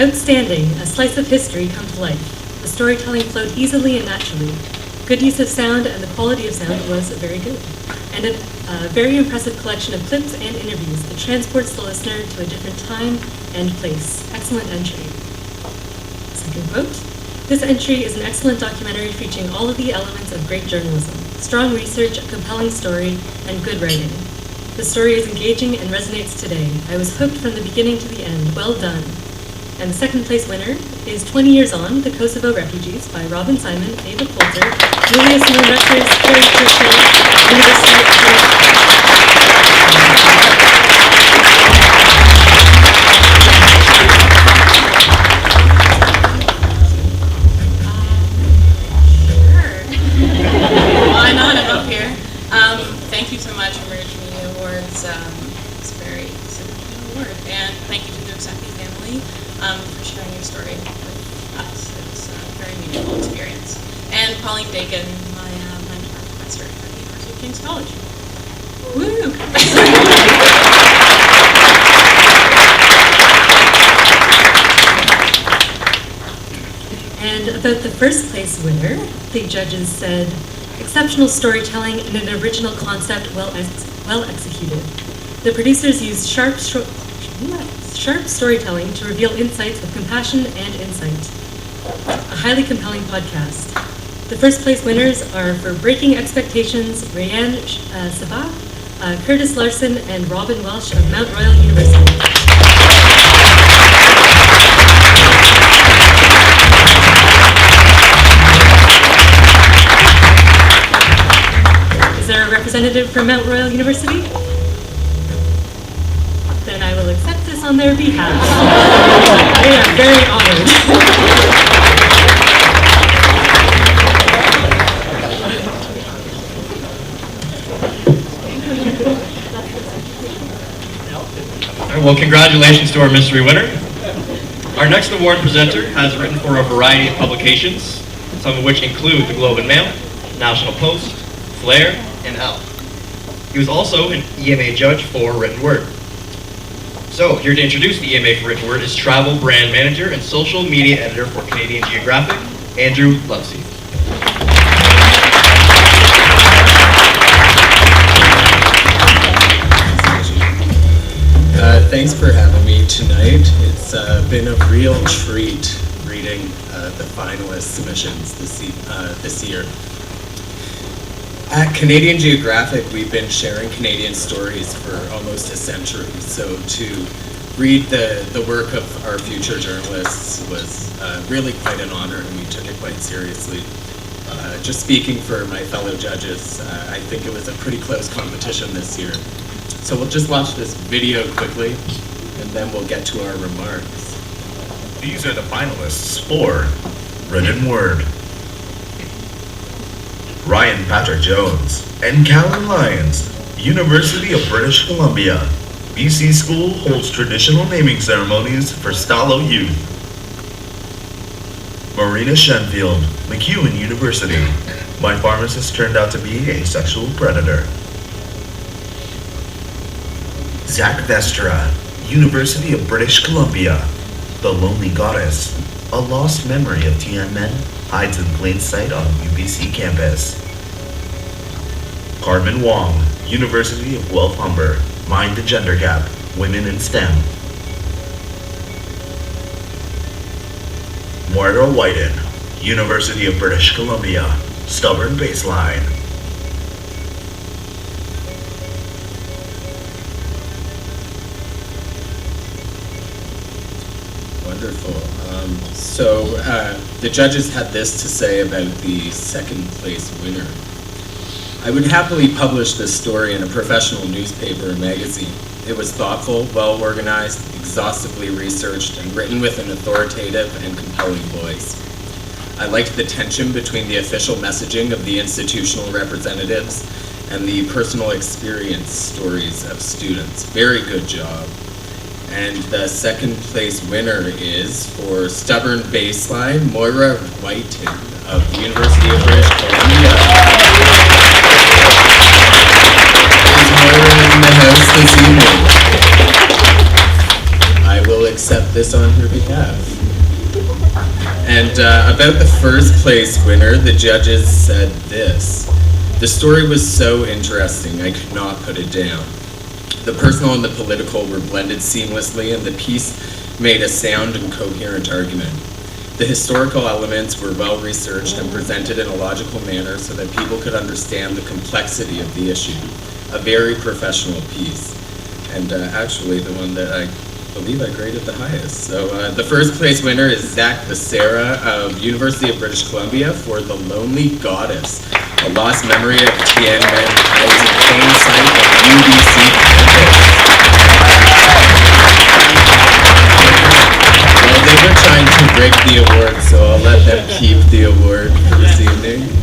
Outstanding, a slice of history come to life. The storytelling flowed easily and naturally. Good use of sound, and the quality of sound was very good. And a very impressive collection of clips and interviews that transports the listener to a different time and place. Excellent entry. Second quote. This entry is an excellent documentary featuring all of the elements of great journalism. Strong research, a compelling story, and good writing. The story is engaging and resonates today. I was hooked from the beginning to the end. Well done. And the second place winner is 20 Years On, The Kosovo Refugees by Robin Simon, Ava Coulter, Julia Simone Records, Carrie Churchill, University of Why not? I'm up here. Thank you so much, Emerge Media Awards. It's a very significant award. And thank you to the Giuseppe family for sharing your story with us. It was a very meaningful experience. And Pauline Bacon, my mentor professor at the University of King's College. Woo! And about the first place winner, the judges said, exceptional storytelling and an original concept well executed. The producers used sharp storytelling to reveal insights with compassion and insight. A highly compelling podcast. The first place winners are for Breaking Expectations, Rayanne Sabah, Curtis Larson, and Robin Welsh of Mount Royal University. Is there a representative from Mount Royal University? Then I will accept this on their behalf. They are very honored. All right, well, congratulations to our mystery winner. Our next award presenter has written for a variety of publications, some of which include the Globe and Mail, National Post, Flair, and Elle. He was also an EMA judge for written word. So, here to introduce the EMA for written word is travel brand manager and social media editor for Canadian Geographic, Andrew Lovesey. Thanks for having me tonight. It's been a real treat reading the finalist submissions this year. At Canadian Geographic, we've been sharing Canadian stories for almost a century, so to read the work of our future journalists was really quite an honor, and we took it quite seriously. Just speaking for my fellow judges, I think it was a pretty close competition this year. So we'll just watch this video quickly, and then we'll get to our remarks. These are the finalists for Written Word. Ryan Patrick Jones and Callan Lyons, University of British Columbia. BC School holds traditional naming ceremonies for Stalo youth. Marina Shenfield, MacEwan University. My pharmacist turned out to be a sexual predator. Zach Vestra, University of British Columbia. The Lonely Goddess, a lost memory of Tiananmen, hides in plain sight on UBC campus. Carmen Wong, University of Guelph Humber, Mind the Gender Gap, Women in STEM. Moira Whiten, University of British Columbia, Stubborn Baseline. Wonderful. So the judges had this to say about the second place winner. I would happily publish this story in a professional newspaper or magazine. It was thoughtful, well organized, exhaustively researched, and written with an authoritative and compelling voice. I liked the tension between the official messaging of the institutional representatives and the personal experience stories of students. Very good job. And the second place winner is for Stubborn Baseline, Moira Whiten of the University of British Columbia. Is Moira in the house this evening? I will accept accept this on her behalf. And about the first place winner, the judges said this. The story was so interesting, I could not put it down. The personal and the political were blended seamlessly, and the piece made a sound and coherent argument. The historical elements were well researched and presented in a logical manner so that people could understand the complexity of the issue. A very professional piece, and actually the one that I believe I graded the highest. So the first place winner is Zach Becerra of University of British Columbia for The Lonely Goddess, a lost memory of Tiananmen hides in plain sight of UBC campus. Well, they were trying to break the award, so I'll let them keep the award for this evening.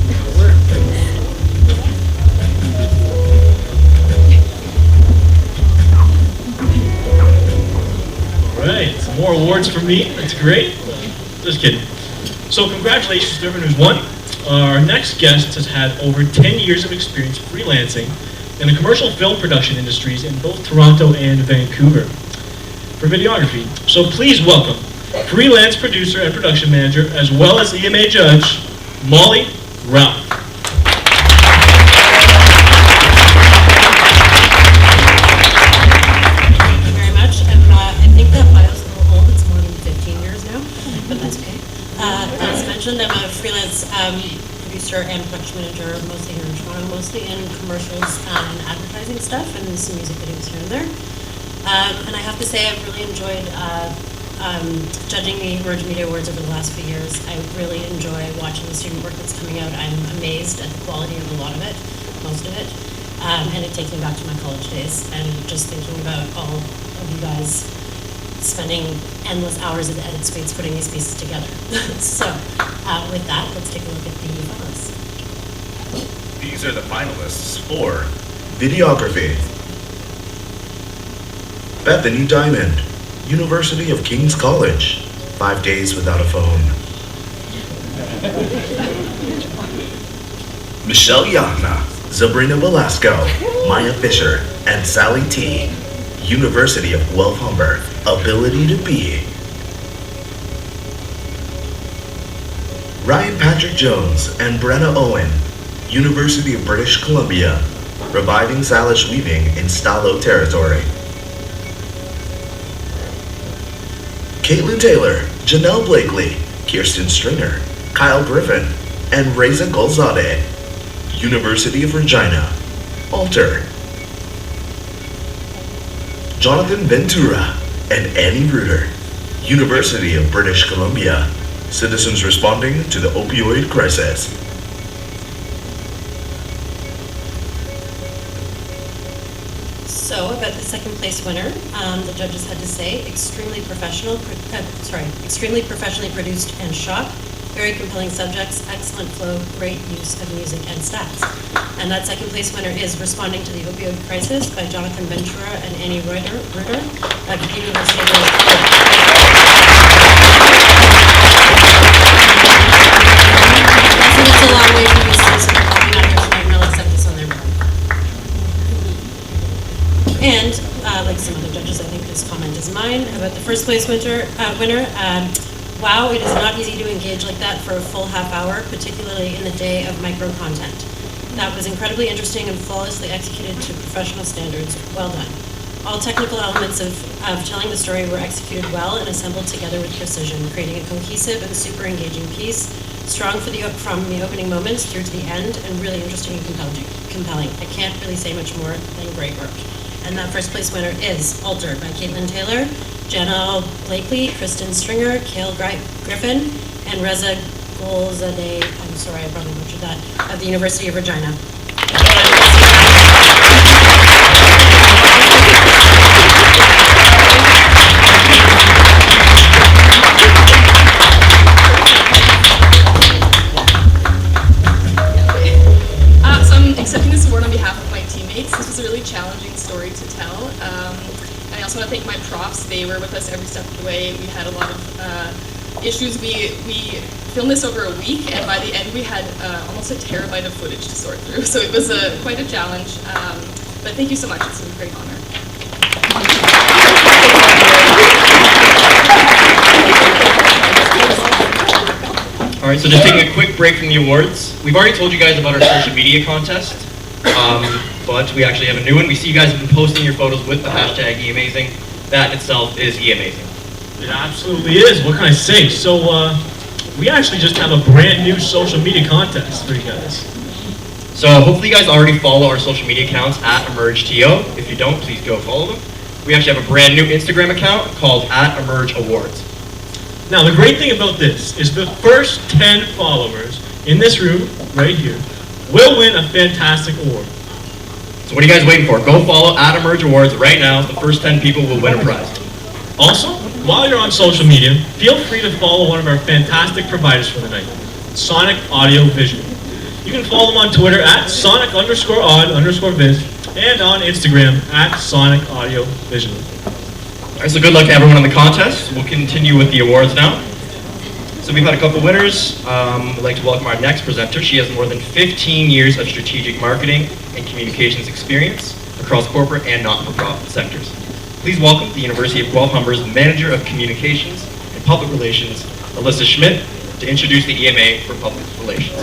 Alright, some more awards for me. That's great. Just kidding. So congratulations to everyone who's won. Our next guest has had over 10 years of experience freelancing in the commercial film production industries in both Toronto and Vancouver for videography. So please welcome freelance producer and production manager, as well as EMA judge, Molly Ralph. I'm a freelance producer and production manager, mostly here in Toronto, mostly in commercials and advertising stuff, and some music videos here and there. And I have to say, I've really enjoyed judging the Emerging Media Awards over the last few years. I really enjoy watching the student work that's coming out. I'm amazed at the quality of a lot of it, most of it, and it takes me back to my college days, and just thinking about all of you guys spending endless hours in edit suites putting these pieces together. So, with that, let's take a look at the finalists. These are the finalists for Videography. Bethany Diamond, University of King's College, 5 days without a phone. Michelle Yachna, Sabrina Velasco, Maya Fisher, and Sally T, University of Guelph Humber, Ability to Be. Ryan Patrick Jones and Brenna Owen, University of British Columbia, Reviving Salish Weaving in Stalo territory. Caitlin Taylor, Janelle Blakely, Kirsten Stringer, Kyle Griffin, and Reza Golzadeh, University of Regina, Alter. Jonathan Ventura and Annie Reuter, University of British Columbia, citizens responding to the opioid crisis. So, about the second place winner, the judges had to say, extremely professionally produced and shot, very compelling subjects, excellent flow, great use of music and stats. And that second place winner is Responding to the Opioid Crisis by Jonathan Ventura and Annie Reuter at the University of British Columbia. So it's a long way from this, so they're probably not actually going to accept this on their part. And like some other judges, I think this comment is mine about the first place winner. Wow, it is not easy to engage like that for a full half hour, particularly in the day of micro content. That was incredibly interesting and flawlessly executed to professional standards. Well done. All technical elements of telling the story were executed well and assembled together with precision, creating a cohesive and super engaging piece, strong from the opening moments through to the end, and really interesting and compelling. I can't really say much more than great work. And that first place winner is Alter by Caitlin Taylor, Janelle Blakely, Kristen Stringer, Cale Griffin, and Reza Golzadeh, I'm sorry, I probably butchered that, of the University of Regina. So I'm accepting this award on behalf of my teammates. This was a really challenging story to tell. I also want to thank my profs. They were with us every step of the way. We had a lot of issues. We filmed this over a week, and by the end we had almost a terabyte of footage to sort through. So it was quite a challenge. But thank you so much. It's a great honor. All right, so just taking a quick break from the awards. We've already told you guys about our social media contest, but we actually have a new one. We see you guys have been posting your photos with the hashtag eAmazing. That itself is eAmazing. It absolutely is. What can I say? So we actually just have a brand new social media contest for you guys. So hopefully you guys already follow our social media accounts at EmergeTO. If you don't, please go follow them. We actually have a brand new Instagram account called @EmergeAwards. Now the great thing about this is the first 10 followers in this room, right here, will win a fantastic award. So what are you guys waiting for? Go follow @EmergeAwards right now. The first 10 people will win a prize. Also, while you're on social media, feel free to follow one of our fantastic providers for the night, Sonic Audio Visual. You can follow them on Twitter @Sonic_odd_viz and on Instagram @SonicAudioVisual. All right, so good luck to everyone in the contest. We'll continue with the awards now. So we've had a couple winners. I'd like to welcome our next presenter. She has more than 15 years of strategic marketing and communications experience across corporate and not-for-profit sectors. Please welcome the University of Guelph Humber's Manager of Communications and Public Relations, Alyssa Schmidt, to introduce the EMA for Public Relations.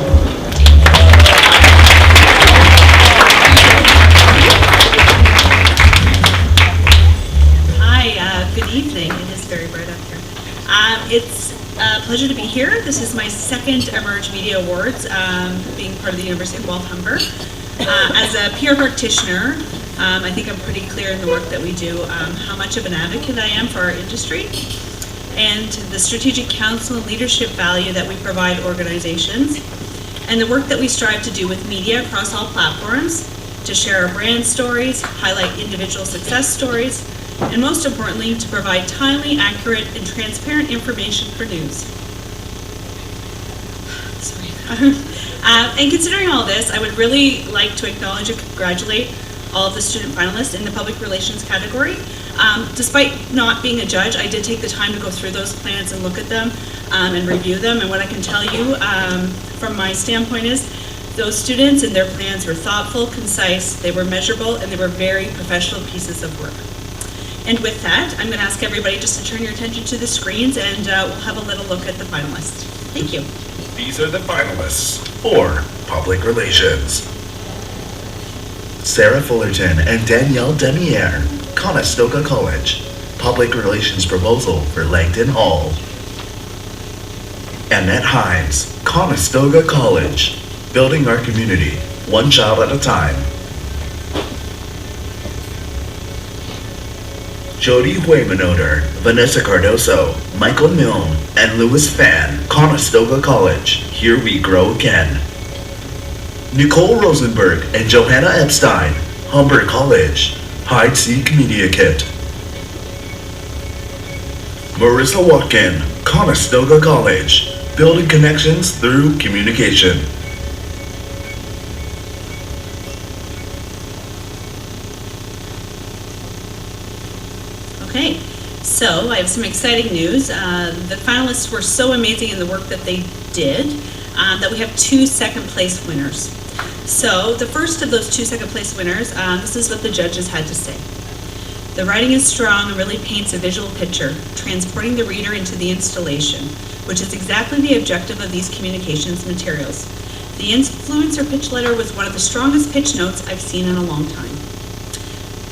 Good evening. It is very bright up here. It's a pleasure to be here. This is my second Emerge Media Awards, being part of the University of Guelph Humber. As a PR practitioner, I think I'm pretty clear in the work that we do how much of an advocate I am for our industry and the strategic counsel and leadership value that we provide organizations, and the work that we strive to do with media across all platforms to share our brand stories, highlight individual success stories, and most importantly, to provide timely, accurate, and transparent information for news. Sorry. And considering all this, I would really like to acknowledge and congratulate all of the student finalists in the public relations category. Despite not being a judge, I did take the time to go through those plans and look at them and review them. And what I can tell you from my standpoint is those students and their plans were thoughtful, concise, they were measurable, and they were very professional pieces of work. And with that, I'm going to ask everybody just to turn your attention to the screens, and we'll have a little look at the finalists. Thank you. These are the finalists for Public Relations. Sarah Fullerton and Danielle Demiere, Conestoga College, Public Relations Proposal for Langton Hall. Annette Hines, Conestoga College, Building Our Community, One Child at a Time. Jody Huemanoder, Vanessa Cardoso, Michael Milne, and Louis Fan, Conestoga College, Here We Grow Again. Nicole Rosenberg and Johanna Epstein, Humber College, Hide Seek Media Kit. Marissa Watkin, Conestoga College, Building Connections Through Communication. Okay, so I have some exciting news. The finalists were so amazing in the work that they did that we have 2 second place winners. So the first of those 2 second place winners, this is what the judges had to say. The writing is strong and really paints a visual picture, transporting the reader into the installation, which is exactly the objective of these communications materials. The influencer pitch letter was one of the strongest pitch notes I've seen in a long time.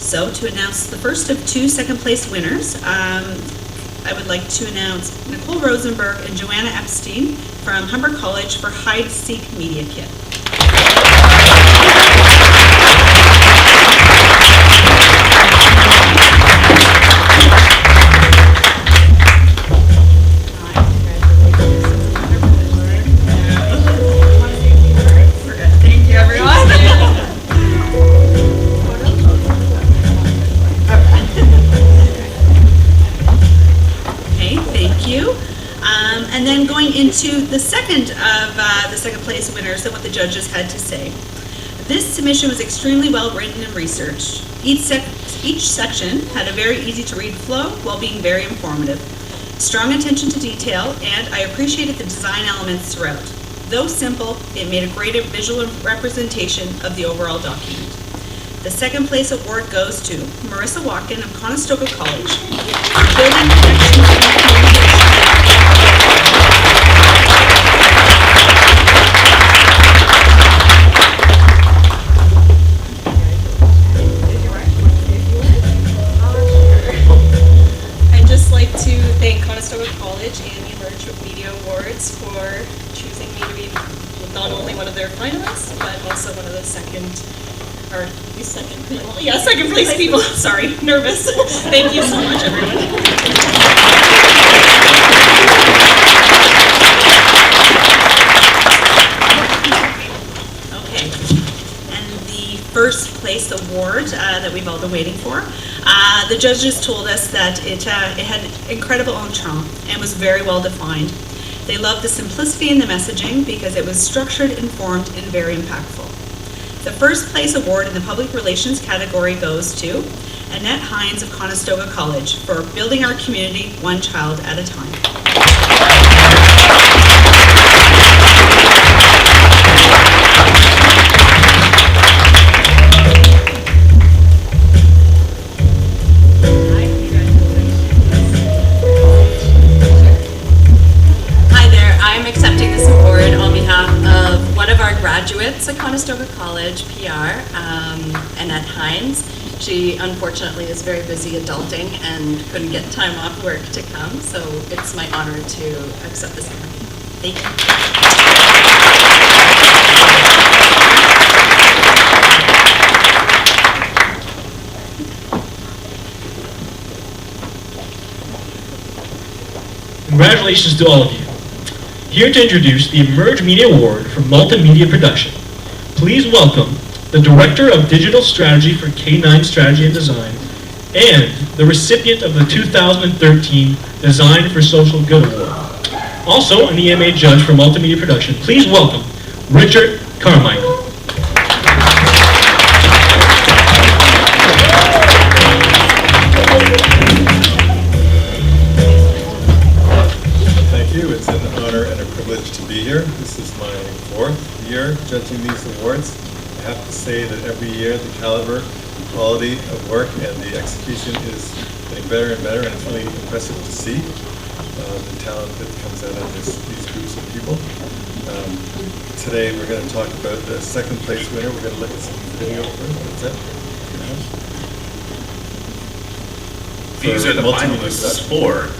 So to announce the first of 2 second place winners, I would like to announce Nicole Rosenberg and Joanna Epstein from Humber College for Hide Seek Media Kit. Thank you, everyone. And then going into the second of the second place winners and what the judges had to say. This submission was extremely well written and researched. Each section had a very easy to read flow while being very informative. Strong attention to detail, and I appreciated the design elements throughout. Though simple, it made a great visual representation of the overall document. The second place award goes to Marissa Watkin of Conestoga College, Building Connections and Communication. Media Awards for choosing me to be not only one of their finalists, but also one of the second place people. Sorry, nervous. Thank you so much, everyone. First place award that we've all been waiting for. The judges told us that it had incredible entrain and was very well defined. They loved the simplicity in the messaging because it was structured, informed, and very impactful. The first place award in the public relations category goes to Annette Hines of Conestoga College for building our community one child at a time. Graduates at Conestoga College, PR, Annette Hines. She unfortunately is very busy adulting and couldn't get time off work to come, so it's my honor to accept this honor. Thank you. Congratulations to all of you. Here to introduce the Emerge Media Award for Multimedia Production. Please welcome the Director of Digital Strategy for K9 Strategy and Design and the recipient of the 2013 Design for Social Good Award. Also an EMA Judge for Multimedia Production. Please welcome Richard Carmichael. It's an honor and a privilege to be here. This is my 4th year judging these awards. I have to say that every year the caliber and quality of work and the execution is getting better and better, and it's really impressive to see the talent that comes out of these groups of people. Today we're going to talk about the 2nd place winner. We're going to look at some video first. That's it. These are the finalists for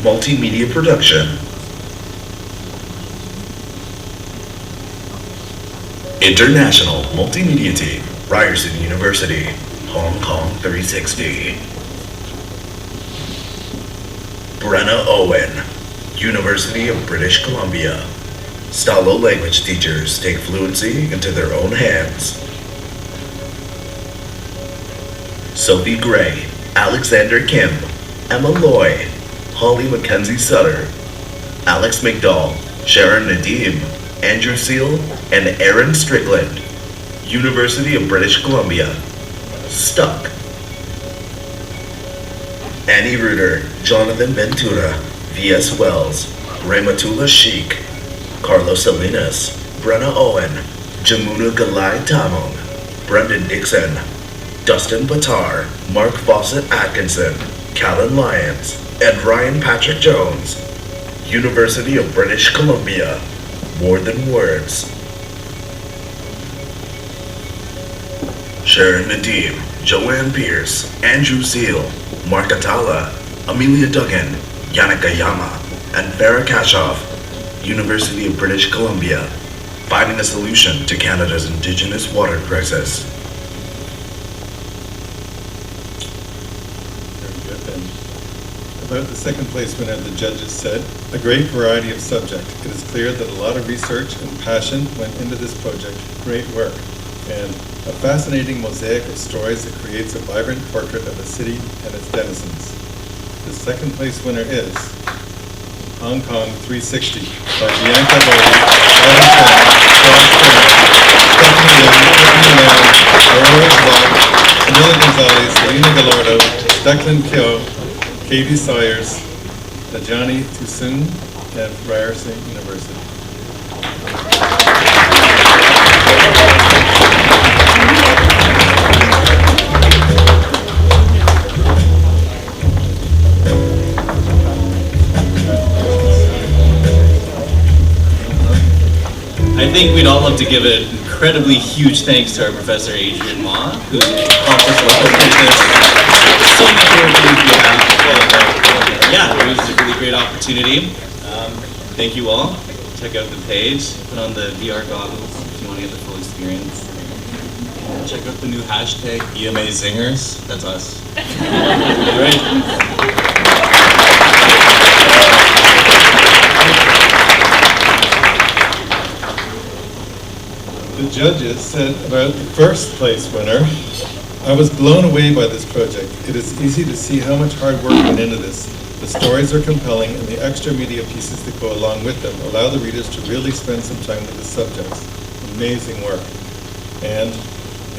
Multimedia Production. International Multimedia Team, Ryerson University, Hong Kong 360. Brenna Owen, University of British Columbia. Stalo language teachers take fluency into their own hands. Sophie Gray, Alexander Kim, Emma Loy, Holly Mackenzie Sutter, Alex McDowell, Sharon Nadeem, Andrew Seal, and Aaron Strickland, University of British Columbia. Stuck. Annie Reuter, Jonathan Ventura, V.S. Wells, Ramatullah Sheikh, Carlos Salinas, Brenna Owen, Jamuna Galai Tamong, Brendan Dixon, Dustin Batar, Mark Fawcett Atkinson, Callan Lyons, and Ryan Patrick Jones, University of British Columbia. More than words. Sharon Nadeem, Joanne Pierce, Andrew Seal, Mark Atala, Amelia Duggan, Yannick Ayama, and Farah Kashoff, University of British Columbia, finding a solution to Canada's Indigenous water crisis. Very good. And about the 2nd place winner, the judges said, a great variety of subject. It is clear that a lot of research and passion went into this project. Great work. And a fascinating mosaic of stories that creates a vibrant portrait of a city and its denizens. The 2nd place winner is Hong Kong 360 by Bianca Lodi, Alan Stephanie Lim, Aurora Block, Camila Gonzalez, Selena Gallardo, Declan Kyo, Katie Sawyers, Najani Tusun, and Ryerson University. I think we'd all love to give an incredibly huge thanks to our Professor Adrian Ma, who helped us local business. So much work on behalf of, yeah, it was a really great opportunity. Thank you all. Check out the page, put on the VR goggles if you want to get the full experience. Check out the new hashtag EMA Zingers. That's us. Great. The judges said about the first place winner, I was blown away by this project. It is easy to see how much hard work went into this. The stories are compelling and the extra media pieces that go along with them allow the readers to really spend some time with the subjects. Amazing work. And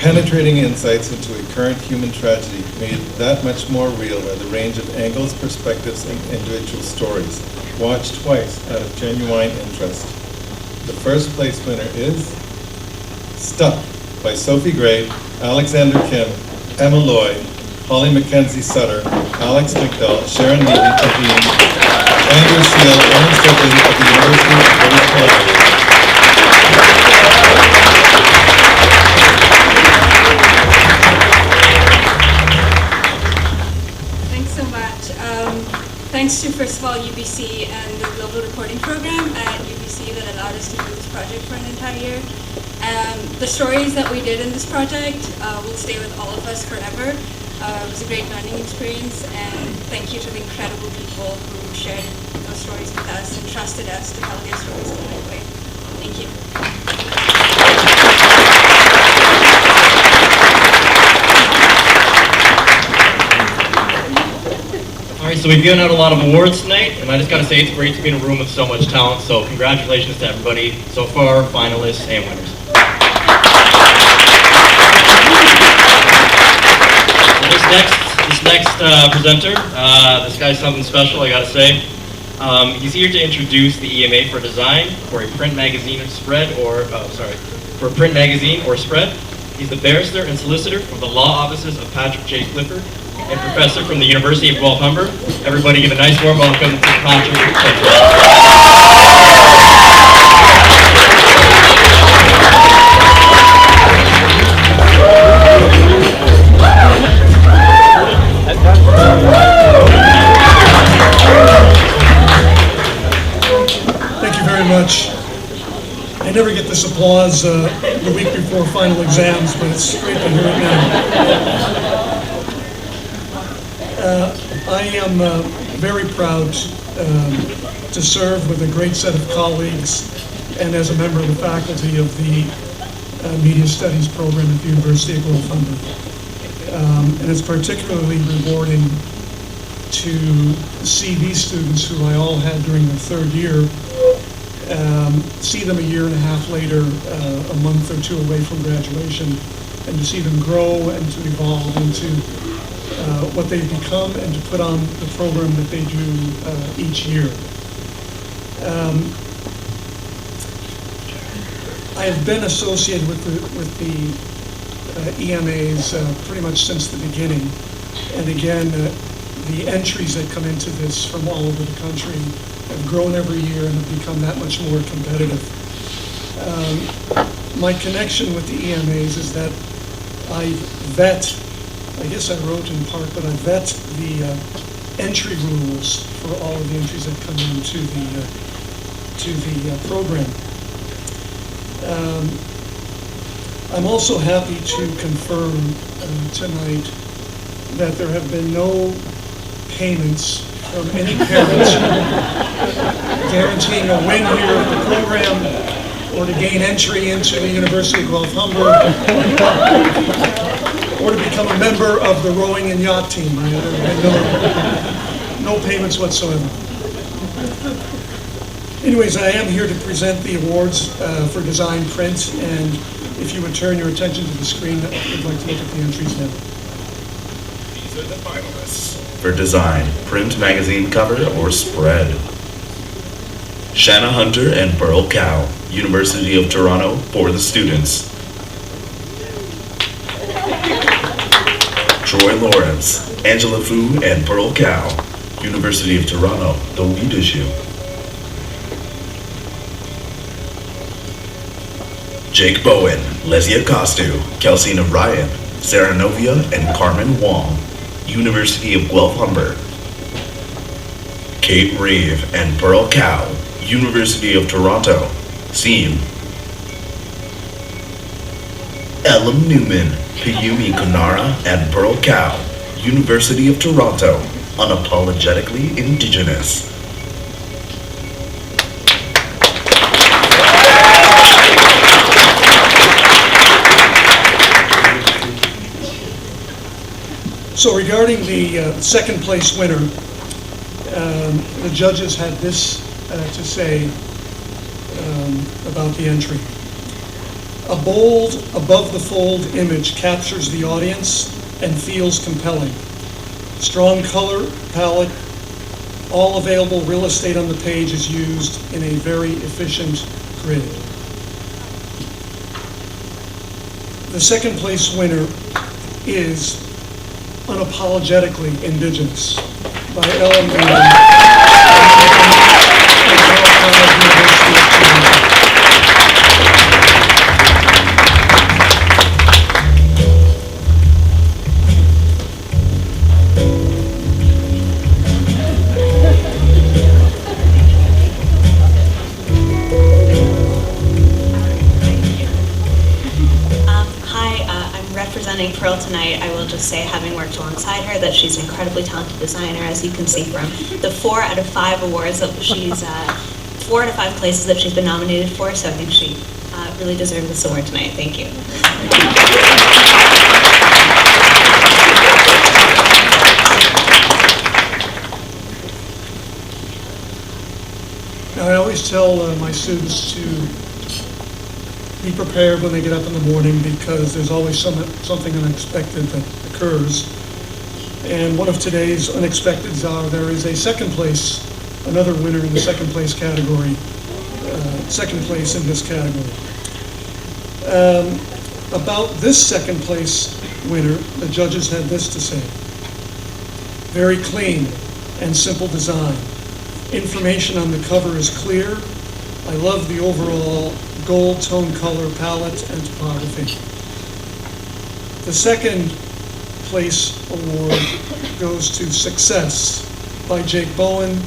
penetrating insights into a current human tragedy made that much more real by the range of angles, perspectives, and individual stories. Watched twice out of genuine interest. The first place winner is Stuck by Sophie Gray, Alexander Kim, Emma Lloyd, Holly Mackenzie Sutter, Alex McDowell, Sharon Levy, Taheen, Andrew Seal, Aaron Sibley of the University of British Columbia. Thanks so much. Thanks to, first of all, UBC and the Global Reporting Program at UBC that allowed us to do this project for an entire year. The stories that we did in this project will stay with all of us forever. It was a great learning experience, and thank you to the incredible people who shared those stories with us and trusted us to tell their stories in the right way. Thank you. All right, so we've given out a lot of awards tonight, and I just got to say it's great to be in a room with so much talent, so congratulations to everybody so far, finalists and winners. This next presenter, this guy's something special, I gotta say. He's here to introduce the EMA for design for a print magazine or spread, for a print magazine or spread. He's the barrister and solicitor from the law offices of Patrick J. Clifford and professor from the University of Guelph Humber. Everybody give a nice warm welcome to Patrick Clifford. Thank you very much. I never get this applause the week before final exams, but it's great to hear it now. I am very proud to serve with a great set of colleagues and as a member of the faculty of the Media Studies program at the University of Guelph Humber. And it's particularly rewarding to see these students who I all had during the third year, see them a year and a half later, a month or two away from graduation, and to see them grow and to evolve into what they've become and to put on the program that they do each year. I have been associated with the EMAs pretty much since the beginning, and again, the entries that come into this from all over the country have grown every year and have become that much more competitive. My connection with the EMAs is that I vet, I guess I wrote in part, but I vet the entry rules for all of the entries that come into the program. I'm also happy to confirm tonight that there have been no payments from any parents guaranteeing a win here at the program or to gain entry into the University of Guelph Humber or to become a member of the rowing and yacht team. There have been no payments whatsoever. Anyways, I am here to present the awards for design print, and if you would turn your attention to the screen, I'd like to look at the entries now. These are the finalists for design, print magazine cover, or spread. Shanna Hunter and Burl Cow, University of Toronto, for the students. Troy Lawrence, Angela Fu, and Burl Cow, University of Toronto, the leadership. Jake Bowen, Lesia Costu, Kelsina Ryan, Sarah Novia, and Carmen Wong, University of Guelph Humber. Kate Reeve and Burl Cow, University of Toronto, scene. Ellen Newman, Piyumi Kunara and Pearl Cow, University of Toronto, unapologetically Indigenous. So regarding the second place winner, the judges had this to say about the entry. A bold, above-the-fold image captures the audience and feels compelling. Strong color palette, all available real estate on the page is used in a very efficient grid. The second place winner is Unapologetically Indigenous by Ellen Pearl tonight, I will just say, having worked alongside her, that she's an incredibly talented designer, as you can see from the 4 out of 5 awards that she's, 4 out of 5 places that she's been nominated for, so I think she really deserves this award tonight. Thank you. Now, I always tell my students to be prepared when they get up in the morning, because there's always something unexpected that occurs. And one of today's unexpecteds are there is a second place, another winner in the second place category, second place in this category. About this second place winner, the judges had this to say. Very clean and simple design. Information on the cover is clear. I love the overall gold tone color palette and topography. The second place award goes to Success by Jake Bowen,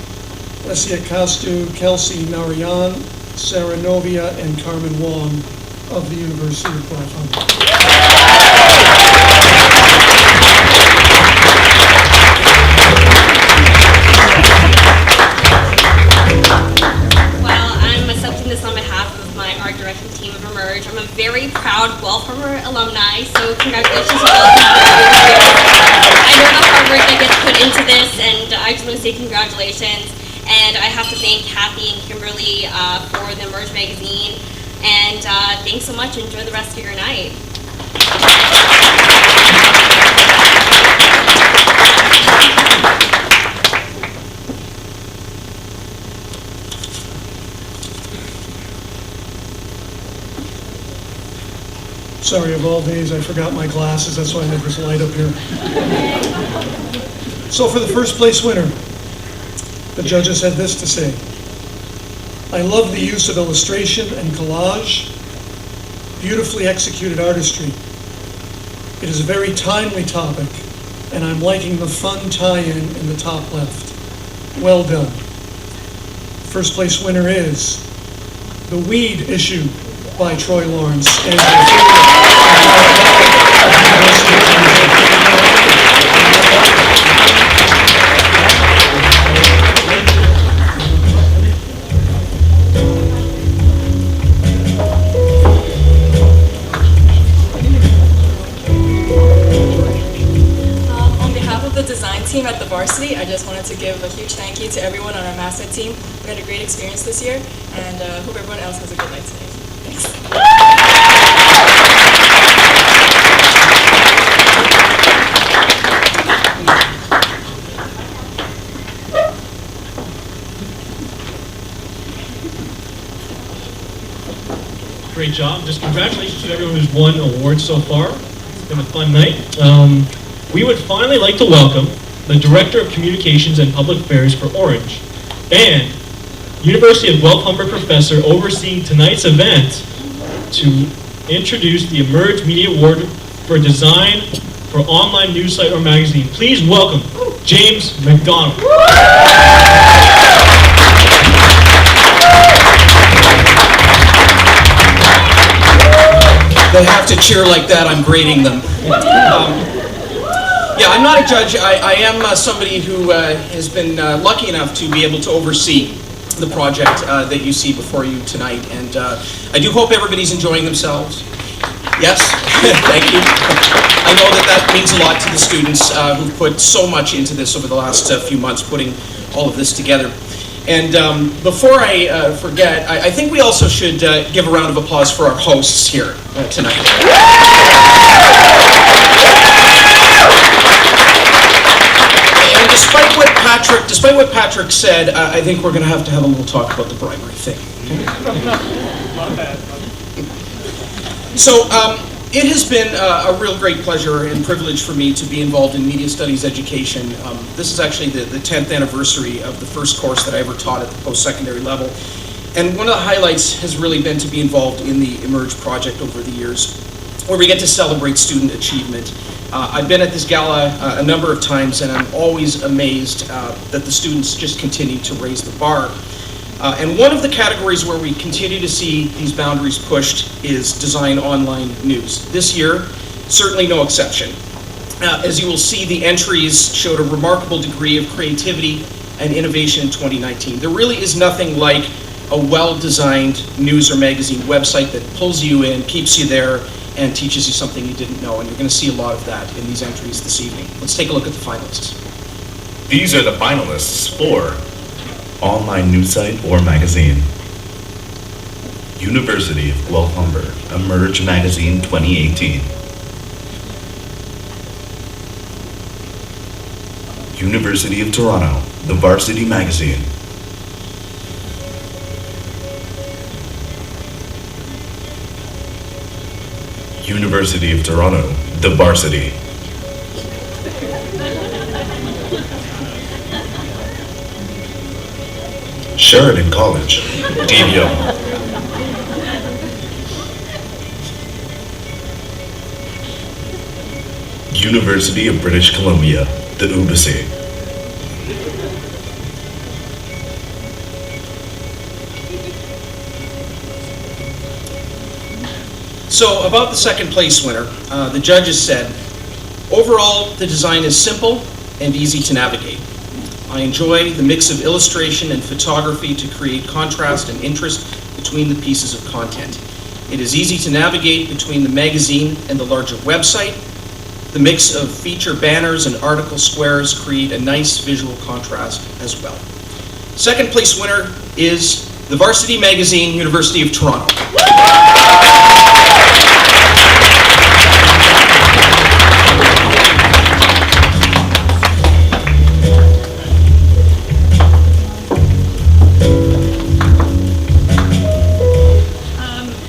Lesia Castu, Kelsey Narayan, Sarah Novia, and Carmen Wong of the University of Guelph. I'm a very proud Guelph-Farmer alumni, so congratulations to all of you. I know the hard work that gets put into this, and I just want to say congratulations. And I have to thank Kathy and Kimberly for the Emerge magazine. And thanks so much. Enjoy the rest of your night. Sorry, of all days, I forgot my glasses. That's why I have this light up here. So for the first place winner, the judges had this to say. I love the use of illustration and collage, beautifully executed artistry. It is a very timely topic, and I'm liking the fun tie-in in the top left. Well done. First place winner is The Weed Issue by Troy Lawrence. And on behalf of the design team at the varsity, I just wanted to give a huge thank you to everyone on our mascot team. We had a great experience this year, and hope everyone else has a good night today. Great job. Just congratulations to everyone who's won awards so far. It's been a fun night. We would finally like to welcome the Director of Communications and Public Affairs for Orange and University of Guelph-Humber professor overseeing tonight's event to introduce the Emerge Media Award for Design for Online News Site or Magazine. Please welcome James McDonald. they have to cheer like that, I'm grading them. Yeah, I'm not a judge. I am somebody who has been lucky enough to be able to oversee the project that you see before you tonight, and I do hope everybody's enjoying themselves. Yes, thank you. I know that means a lot to the students who've put so much into this over the last few months, putting all of this together. And before I forget, I think we also should give a round of applause for our hosts here tonight. And despite what Patrick said, I think we're going to have a little talk about the bribery thing. So it has been a real great pleasure and privilege for me to be involved in media studies education. This is actually the 10th anniversary of the first course that I ever taught at the post-secondary level. And one of the highlights has really been to be involved in the Emerge project over the years, where we get to celebrate student achievement. I've been at this gala a number of times, and I'm always amazed that the students just continue to raise the bar. And one of the categories where we continue to see these boundaries pushed is design online news. This year, certainly no exception. As you will see, the entries showed a remarkable degree of creativity and innovation in 2019. There really is nothing like a well-designed news or magazine website that pulls you in, keeps you there, and teaches you something you didn't know. And you're going to see a lot of that in these entries this evening. Let's take a look at the finalists. These are the finalists for online news site or magazine. University of Guelph Humber, Emerge Magazine 2018. University of Toronto, The Varsity Magazine. University of Toronto, The Varsity. Sheridan College, DVO. University of British Columbia, the UBC. So about the second place winner, the judges said, overall, the design is simple and easy to navigate. I enjoy the mix of illustration and photography to create contrast and interest between the pieces of content. It is easy to navigate between the magazine and the larger website. The mix of feature banners and article squares create a nice visual contrast as well. Second place winner is the Varsity Magazine, University of Toronto.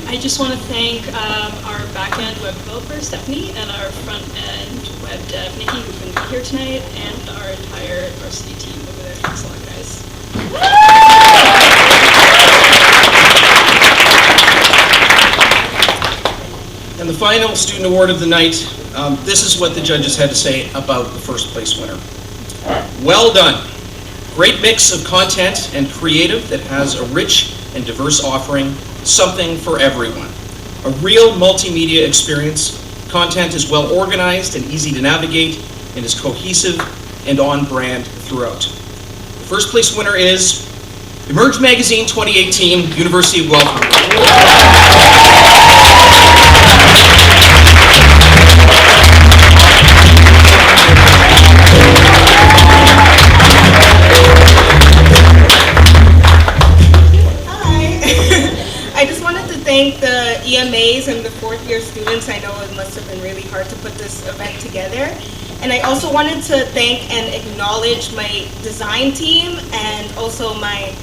I just want to thank our back-end web developer, Stephanie, and our front-end web dev, Nikki, who couldn't be here tonight, and our entire varsity team over there. Thanks a lot, guys. And the final student award of the night, this is what the judges had to say about the first place winner. Well done. Great mix of content and creative that has a rich and diverse offering, something for everyone. A real multimedia experience. Content is well organized and easy to navigate and is cohesive and on brand throughout. The first place winner is Emerge Magazine 2018, University of Guelph Humber. I just wanted to thank the EMAs and the fourth-year students. I know it must have been really hard to put this event together. And I also wanted to thank and acknowledge my design team and also my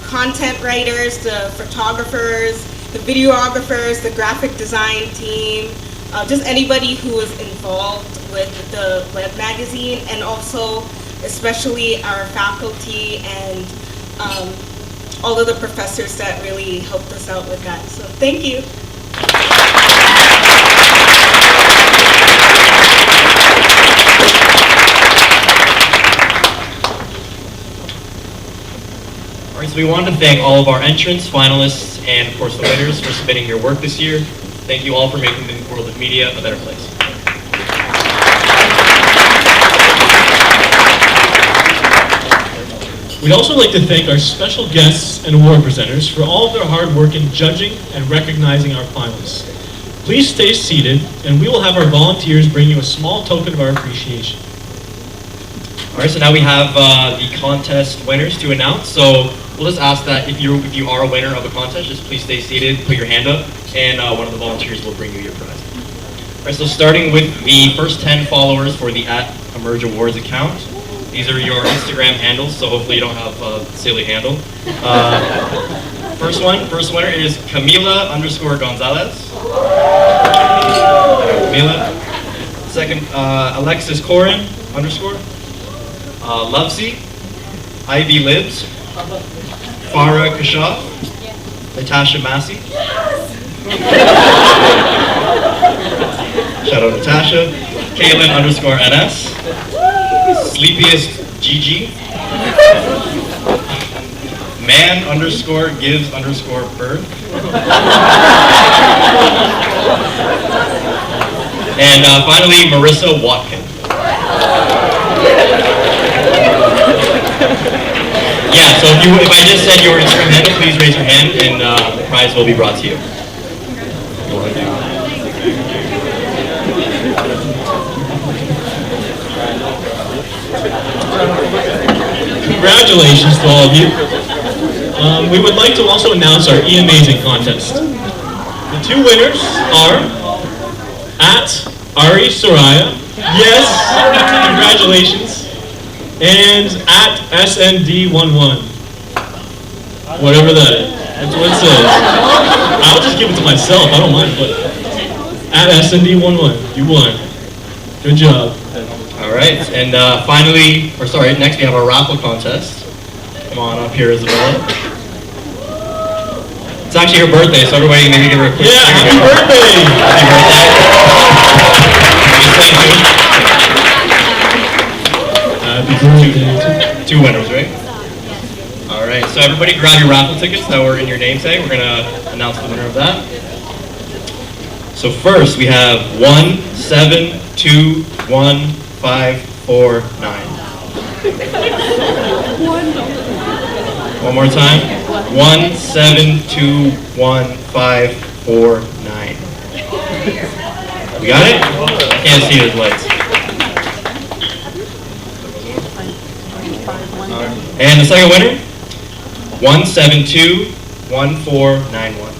content writers, the photographers, the videographers, the graphic design team, just anybody who was involved with the web magazine, and also especially our faculty and all of the professors that really helped us out with that. So thank you. All right, so we wanted to thank all of our entrants, finalists, and of course the winners for submitting your work this year. Thank you all for making the world of media a better place. We'd also like to thank our special guests and award presenters for all of their hard work in judging and recognizing our finalists. Please stay seated, and we will have our volunteers bring you a small token of our appreciation. All right, so now we have the contest winners to announce. So we'll just ask that if you are a winner of a contest, just please stay seated, put your hand up, and one of the volunteers will bring you your prize. All right, so starting with the first 10 followers for the @Emerge Awards account. These are your Instagram handles, so hopefully you don't have a silly handle. First winner is Camila_Gonzalez. Camila. Second, Alexis Corin _. Lovesy. Ivy Libs. Farah Kashaf. Natasha Massey. Shout out Natasha. Kaylin_NS. Sleepiest Gigi. Man_gives_birth. And finally, Marissa Watkin. Yeah, so if I just said your Instagram handle, please raise your hand and the prize will be brought to you. Congratulations to all of you. We would like to also announce our E-Amazing contest. The two winners are @Ari Soraya, yes, congratulations, and @SND11, whatever that is, that's what it says. I'll just give it to myself, I don't mind, but @SND11, you won. Good job. All right, and next we have our raffle contest. Come on up here, Isabella. It's actually her birthday, so everybody maybe give her a quick cheer. Happy birthday! Happy birthday! Two winners, right? All right, so everybody grab your raffle tickets that were in your name tag. We're gonna announce the winner of that. So first we have 1721549. One more time. 1721549. We got it? I can't see those lights. And the second winner? 1721491.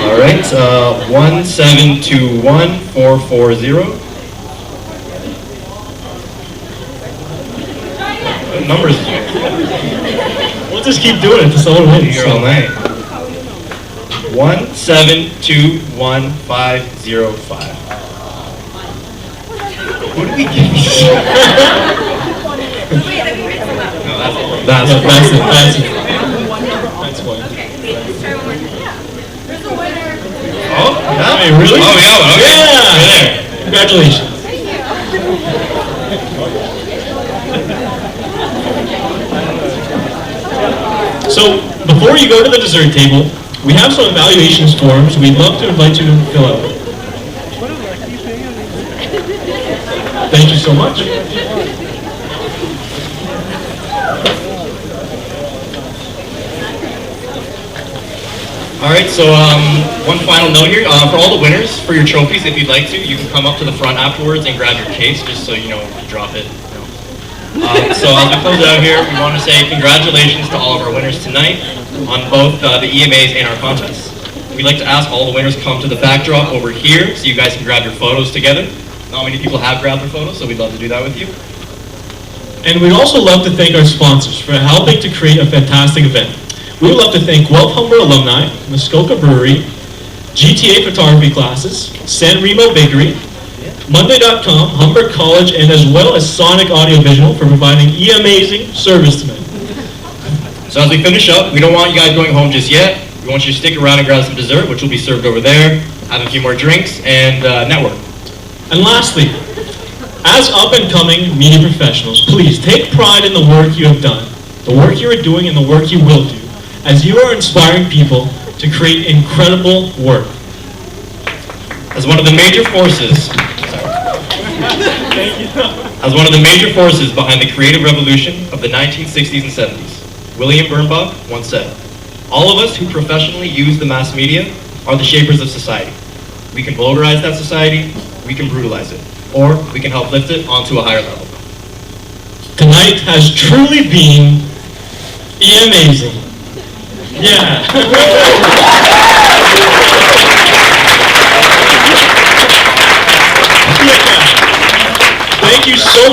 All right, 1721440. What numbers? We'll just keep doing it until someone wins. Here all night. 1721505. What did we get? No, that's it. That's one. Oh, yeah? Hey, really? Oh, yeah, okay. Yeah! Right there. Congratulations. So, before you go to the dessert table, we have some evaluations forms we'd love to invite you to fill out. Thank you so much. All right, so one final note here. For all the winners, for your trophies, if you'd like to, you can come up to the front afterwards and grab your case, just so you know to drop it. So as we close out here, we want to say congratulations to all of our winners tonight on both the EMAs and our contests. We'd like to ask all the winners come to the backdrop over here so you guys can grab your photos together. Not many people have grabbed their photos, so we'd love to do that with you. And we'd also love to thank our sponsors for helping to create a fantastic event. We would love to thank Guelph Humber Alumni, Muskoka Brewery, GTA Photography Classes, San Remo Bakery, Monday.com, Humber College, and as well as Sonic Audiovisual for providing amazing service tonight. So as we finish up, we don't want you guys going home just yet. We want you to stick around and grab some dessert, which will be served over there, have a few more drinks, and network. And lastly, As up-and-coming media professionals, please take pride in the work you have done, the work you are doing, and the work you will do, as you are inspiring people to create incredible work. As one of the major forces, as one of the major forces behind the creative revolution of the 1960s and 70s, William Birnbach once said, "All of us who professionally use the mass media are the shapers of society. We can vulgarize that society, we can brutalize it, or we can help lift it onto a higher level." Tonight has truly been amazing. Yeah. Thank you so much.